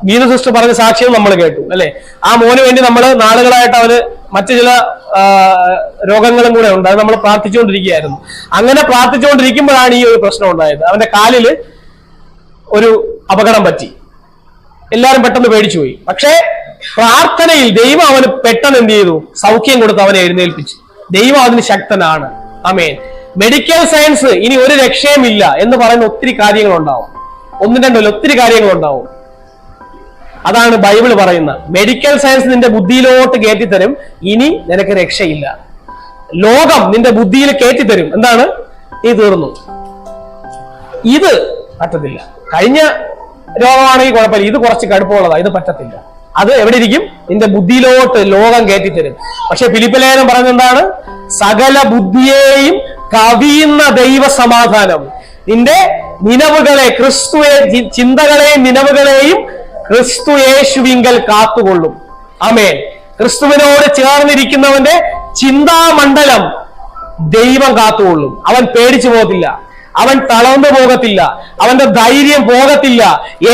ഗീത സിസ്റ്റർ പറഞ്ഞ സാക്ഷ്യം നമ്മൾ കേട്ടു, അല്ലെ? ആ മോന് വേണ്ടി നമ്മൾ നാളുകളായിട്ട് അവന് മറ്റു ചില രോഗങ്ങളും കൂടെ ഉണ്ട്, അത് നമ്മൾ പ്രാർത്ഥിച്ചുകൊണ്ടിരിക്കുകയായിരുന്നു. അങ്ങനെ പ്രാർത്ഥിച്ചുകൊണ്ടിരിക്കുമ്പോഴാണ് ഈ ഒരു പ്രശ്നം ഉണ്ടായത്. അവന്റെ കാലില് ഒരു അപകടം പറ്റി. എല്ലാവരും പെട്ടെന്ന് പേടിച്ചുപോയി. പക്ഷേ പ്രാർത്ഥനയിൽ ദൈവം അവന് പെട്ടെന്ന് എന്ത് ചെയ്തു? സൗഖ്യം കൊടുത്ത് അവനെ എഴുന്നേൽപ്പിച്ചു. ദൈവം അതിന് ശക്തനാണ്. ആമേൻ. മെഡിക്കൽ സയൻസ് ഇനി ഒരു രക്ഷയുമില്ല എന്ന് പറയുന്ന ഒത്തിരി കാര്യങ്ങളുണ്ടാവും. ഒന്നും രണ്ടല്ല, ഒത്തിരി കാര്യങ്ങളുണ്ടാവും. അതാണ് ബൈബിൾ പറയുന്നത്. മെഡിക്കൽ സയൻസ് നിന്റെ ബുദ്ധിയിലോട്ട് കയറ്റിത്തരും, ഇനി നിനക്ക് രക്ഷയില്ല. ലോകം നിന്റെ ബുദ്ധിയിൽ കയറ്റിത്തരും, എന്താണ്? നീ തീർന്നു, ഇത് പറ്റത്തില്ല. കഴിഞ്ഞ രോഗമാണെങ്കിൽ കുഴപ്പമില്ല, ഇത് കുറച്ച് കടുപ്പമുള്ളതാ, ഇത് പറ്റത്തില്ല. അത് എവിടെ ഇരിക്കും? നിന്റെ ബുദ്ധിയിലോട്ട് ലോകം കയറ്റിത്തരും. പക്ഷെ ഫിലിപ്പ് ലേഖനം പറയുന്നത് എന്താണ്? സകല ബുദ്ധിയെയും കവിയുന്ന ദൈവ സമാധാനം നിന്റെ നിലവുകളെ, ചിന്തകളെയും നിലവുകളെയും ക്രിസ്തു യേശുവിങ്കൽ കാത്തുകൊള്ളും. ആമേൻ. ക്രിസ്തുവിനോട് ചേർന്നിരിക്കുന്നവന്റെ ചിന്താമണ്ഡലം ദൈവം കാത്തുകൊള്ളും. അവൻ പേടിച്ചു പോകത്തില്ല, അവൻ തളർന്നു പോകത്തില്ല, അവന്റെ ധൈര്യം പോകത്തില്ല.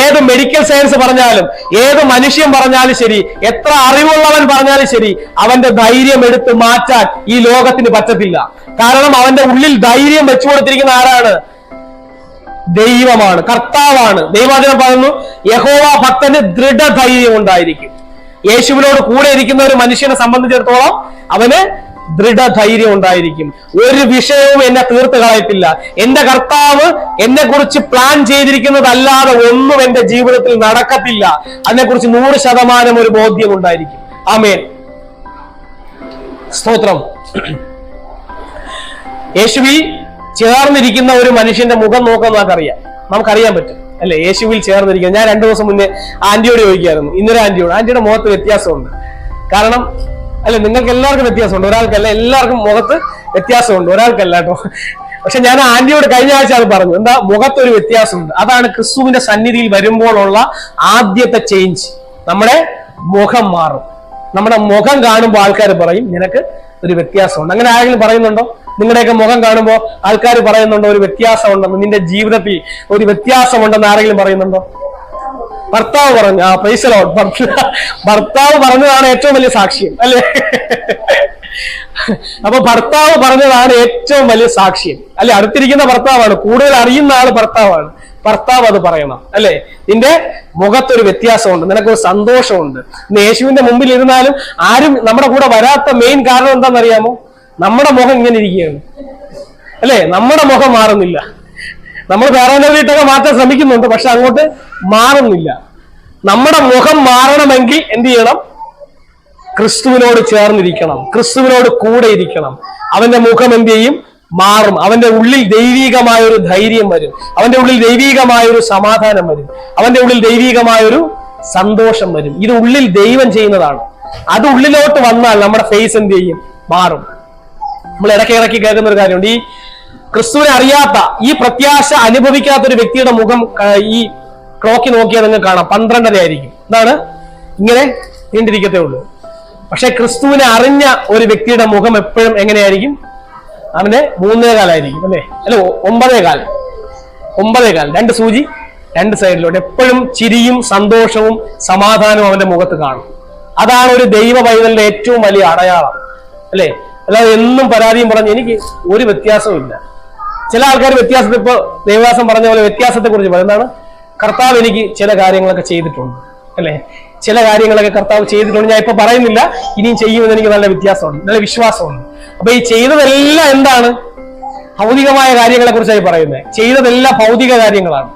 ഏത് മെഡിക്കൽ സയൻസ് പറഞ്ഞാലും, ഏത് മനുഷ്യൻ പറഞ്ഞാലും ശരി, എത്ര അറിവുള്ളവൻ പറഞ്ഞാലും ശരി, അവന്റെ ധൈര്യം എടുത്ത് മാറ്റാൻ ഈ ലോകത്തിന് പറ്റത്തില്ല. കാരണം അവന്റെ ഉള്ളിൽ ധൈര്യം വെച്ചു കൊടുത്തിരിക്കുന്ന ആരാണ്? ദൈവമാണ്, കർത്താവാണ്. ദൈവവചനം പറയുന്നു, യഹോവ ഭക്തന് ദൃഢധൈര്യം ഉണ്ടായിരിക്കും. യേശുവിനോട് കൂടെ ഇരിക്കുന്ന ഒരു മനുഷ്യനെ സംബന്ധിച്ചിടത്തോളം അവന് ദൃഢധൈര്യം ഉണ്ടായിരിക്കും. ഒരു വിഷയവും എന്നെ തീർത്ത് കളയത്തില്ല. എന്റെ കർത്താവ് എന്നെ കുറിച്ച് പ്ലാൻ ചെയ്തിരിക്കുന്നതല്ലാതെ ഒന്നും എന്റെ ജീവിതത്തിൽ നടക്കത്തില്ല. അതിനെക്കുറിച്ച് 100% ഒരു ബോധ്യം ഉണ്ടായിരിക്കും. ആമേൻ, സ്തോത്രം. യേശുവിൽ ചേർന്നിരിക്കുന്ന ഒരു മനുഷ്യന്റെ മുഖം നോക്കാൻ നമുക്കറിയാൻ പറ്റും അല്ലെ? യേശുവിൽ ചേർന്നിരിക്കുന്നത്. ഞാൻ 2 ദിവസം മുന്നേ ആന്റിയോട് ചോദിക്കായിരുന്നു, ഇന്നൊരു ആന്റിയുടെ മുഖത്ത് വ്യത്യാസമുണ്ട്. കാരണം അല്ലെ, നിങ്ങൾക്ക് എല്ലാവർക്കും വ്യത്യാസമുണ്ട്, ഒരാൾക്കല്ല, എല്ലാവർക്കും മുഖത്ത് വ്യത്യാസമുണ്ട്, ഒരാൾക്കല്ല കേട്ടോ. പക്ഷെ ഞാൻ ആന്റിയോട് കഴിഞ്ഞ ആഴ്ച അത് പറഞ്ഞു, എന്താ മുഖത്തൊരു വ്യത്യാസമുണ്ട്. അതാണ് ക്രിസ്തുവിന്റെ സന്നിധിയിൽ വരുമ്പോഴുള്ള ആദ്യത്തെ ചേഞ്ച്. നമ്മുടെ മുഖം മാറും. നമ്മുടെ മുഖം കാണുമ്പോൾ ആൾക്കാർ പറയും നിനക്ക് ഒരു വ്യത്യാസമുണ്ട്. അങ്ങനെ ആരെങ്കിലും പറയുന്നുണ്ടോ? നിങ്ങളുടെയൊക്കെ മുഖം കാണുമ്പോൾ ആൾക്കാർ പറയുന്നുണ്ടോ ഒരു വ്യത്യാസം ഉണ്ടെന്ന്? നിന്റെ ജീവിതത്തിൽ ഒരു വ്യത്യാസമുണ്ടെന്ന് ആരെങ്കിലും പറയുന്നുണ്ടോ? ഭർത്താവ് പറഞ്ഞു. ആ, പ്രൈസ് ദി ലോർഡ്. ഭർത്താവ് പറഞ്ഞതാണ് ഏറ്റവും വലിയ സാക്ഷ്യം അല്ലെ? അപ്പൊ ഭർത്താവ് പറഞ്ഞതാണ് ഏറ്റവും വലിയ സാക്ഷ്യം അല്ലെ? അടുത്തിരിക്കുന്ന ഭർത്താവാണ്, കൂടുതൽ അറിയുന്ന ആള് ഭർത്താവാണ്. ഭർത്താവ് അത് പറയണം അല്ലെ? നിന്റെ മുഖത്തൊരു വ്യത്യാസമുണ്ട്, നിനക്കൊരു സന്തോഷമുണ്ട്. ഇന്ന് യേശുവിന്റെ മുമ്പിൽ ഇരുന്നാലും ആരും നമ്മുടെ കൂടെ വരാത്ത മെയിൻ കാരണം എന്താണെന്നറിയാമോ? നമ്മുടെ മുഖം ഇങ്ങനെ ഇരിക്കുകയാണ് അല്ലെ? നമ്മുടെ മുഖം മാറുന്നില്ല. നമ്മൾ വേറെ വീട്ടൊക്കെ മാറ്റാൻ ശ്രമിക്കുന്നുണ്ട്, പക്ഷെ അങ്ങോട്ട് മാറുന്നില്ല. നമ്മുടെ മുഖം മാറണമെങ്കിൽ എന്ത് ചെയ്യണം? ക്രിസ്തുവിനോട് ചേർന്നിരിക്കണം, ക്രിസ്തുവിനോട് കൂടെ ഇരിക്കണം. അവന്റെ മുഖം എന്ത് ചെയ്യും? മാറും. അവന്റെ ഉള്ളിൽ ദൈവീകമായ ഒരു ധൈര്യം വരും, അവന്റെ ഉള്ളിൽ ദൈവീകമായ ഒരു സമാധാനം വരും, അവന്റെ ഉള്ളിൽ ദൈവീകമായ ഒരു സന്തോഷം വരും. ഇത് ഉള്ളിൽ ദൈവം ചെയ്യുന്നതാണ്. അത് ഉള്ളിലോട്ട് വന്നാൽ നമ്മുടെ ഫേസ് എന്ത് ചെയ്യും? മാറും. നമ്മൾ ഇടയ്ക്ക് കേൾക്കുന്ന ഒരു കാര്യമുണ്ട്, ഈ ക്രിസ്തുവിനെ അറിയാത്ത, ഈ പ്രത്യാശ അനുഭവിക്കാത്ത ഒരു വ്യക്തിയുടെ മുഖം ഈ ക്ലോക്കി നോക്കിയാൽ നിങ്ങൾക്ക് കാണാം 12:30 ആയിരിക്കും. എന്താണ്? ഇങ്ങനെ നീണ്ടിരിക്കത്തേ ഉള്ളൂ. പക്ഷെ ക്രിസ്തുവിനെ അറിഞ്ഞ ഒരു വ്യക്തിയുടെ മുഖം എപ്പോഴും എങ്ങനെയായിരിക്കും? അവന് 3:15 ആയിരിക്കും അല്ലെ? 9:15. 2 സൂചി 2 സൈഡിലോട്ട്. എപ്പോഴും ചിരിയും സന്തോഷവും സമാധാനവും അവന്റെ മുഖത്ത് കാണും. അതാണ് ഒരു ദൈവ പൈതലിന്റെ ഏറ്റവും വലിയ അടയാളം അല്ലെ? അല്ലാതെ എന്നും പരാതിയും പറഞ്ഞ് എനിക്ക് ഒരു വ്യത്യാസവും ഇല്ല. ചില ആൾക്കാർ വ്യത്യാസത്തെ, ഇപ്പൊ ദേവദാസൻ പറഞ്ഞ പോലെ വ്യത്യാസത്തെ കുറിച്ച് പറയും. എന്താണ്? കർത്താവ് എനിക്ക് ചില കാര്യങ്ങളൊക്കെ ചെയ്തിട്ടുണ്ട് അല്ലെ? ചില കാര്യങ്ങളൊക്കെ കർത്താവ് ചെയ്തിട്ടുണ്ട്, ഞാൻ ഇപ്പൊ പറയുന്നില്ല, ഇനിയും ചെയ്യുമെന്ന് എനിക്ക് നല്ല വ്യത്യാസമുണ്ട്, നല്ല വിശ്വാസമുണ്ട്. അപ്പൊ ഈ ചെയ്തതെല്ലാം എന്താണ്? ഭൗതികമായ കാര്യങ്ങളെ കുറിച്ചായി പറയുന്നത്. ചെയ്തതെല്ലാം ഭൗതിക കാര്യങ്ങളാണ്.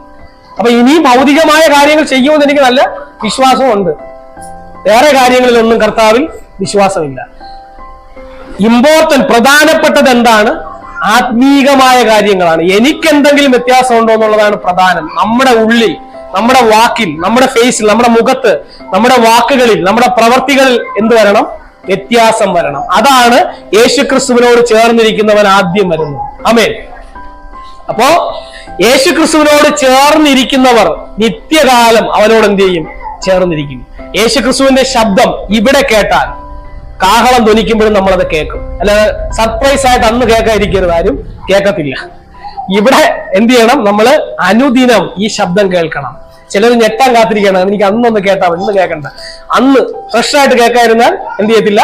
അപ്പൊ ഇനിയും ഭൗതികമായ കാര്യങ്ങൾ ചെയ്യുമെന്ന് എനിക്ക് നല്ല വിശ്വാസമുണ്ട്. വേറെ കാര്യങ്ങളിലൊന്നും കർത്താവിൽ വിശ്വാസമില്ല. പ്രധാനപ്പെട്ടത് എന്താണ്? ആത്മീകമായ കാര്യങ്ങളാണ്. എനിക്കെന്തെങ്കിലും വ്യത്യാസം ഉണ്ടോ എന്നുള്ളതാണ് പ്രധാനം. നമ്മുടെ ഉള്ളിൽ, നമ്മുടെ വാക്കിൽ, നമ്മുടെ ഫേസിൽ, നമ്മുടെ മുഖത്ത്, നമ്മുടെ വാക്കുകളിൽ, നമ്മുടെ പ്രവർത്തികളിൽ എന്ത് വരണം? വ്യത്യാസം വരണം. അതാണ് യേശുക്രിസ്തുവിനോട് ചേർന്നിരിക്കുന്നവൻ ആദ്യം വരുന്നത്. ആമേൻ. അപ്പോ യേശുക്രിസ്തുവിനോട് ചേർന്നിരിക്കുന്നവർ നിത്യകാലം അവനോട് എന്ത് ചെയ്യും? ചേർന്നിരിക്കും. യേശുക്രിസ്തുവിന്റെ ശബ്ദം ഇവിടെ കേട്ടാൽ, കാഹളം ധ്വനിക്കുമ്പോഴും നമ്മളത് കേൾക്കും. അല്ലാതെ സർപ്രൈസ് ആയിട്ട് അന്ന് കേൾക്കാതിരിക്കരുത്, ആരും കേൾക്കത്തില്ല. ഇവിടെ എന്ത് ചെയ്യണം? നമ്മൾ അനുദിനം ഈ ശബ്ദം കേൾക്കണം. ചിലർ ഞെട്ടാൻ കാത്തിരിക്കണം, എനിക്ക് അന്നൊന്ന് കേട്ടാൽ ഇന്ന് കേൾക്കണ്ട. അന്ന് ഫ്രഷ് ആയിട്ട് കേൾക്കാതിരുന്നാൽ എന്ത് ചെയ്യത്തില്ല?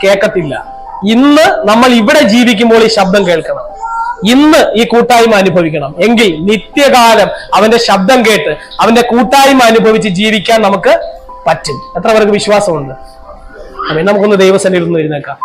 കേൾക്കത്തില്ല. ഇന്ന് നമ്മൾ ഇവിടെ ജീവിക്കുമ്പോൾ ഈ ശബ്ദം കേൾക്കണം. ഇന്ന് ഈ കൂട്ടായ്മ അനുഭവിക്കണം. എങ്കിൽ നിത്യകാലം അവന്റെ ശബ്ദം കേട്ട് അവന്റെ കൂട്ടായ്മ അനുഭവിച്ച് ജീവിക്കാൻ നമുക്ക് പറ്റും. എത്ര പേർക്ക് വിശ്വാസമുണ്ട്? നമുക്കൊന്ന് ദൈവസന്നിധിയിൽ നിന്ന് എഴുന്നേൽക്കാം.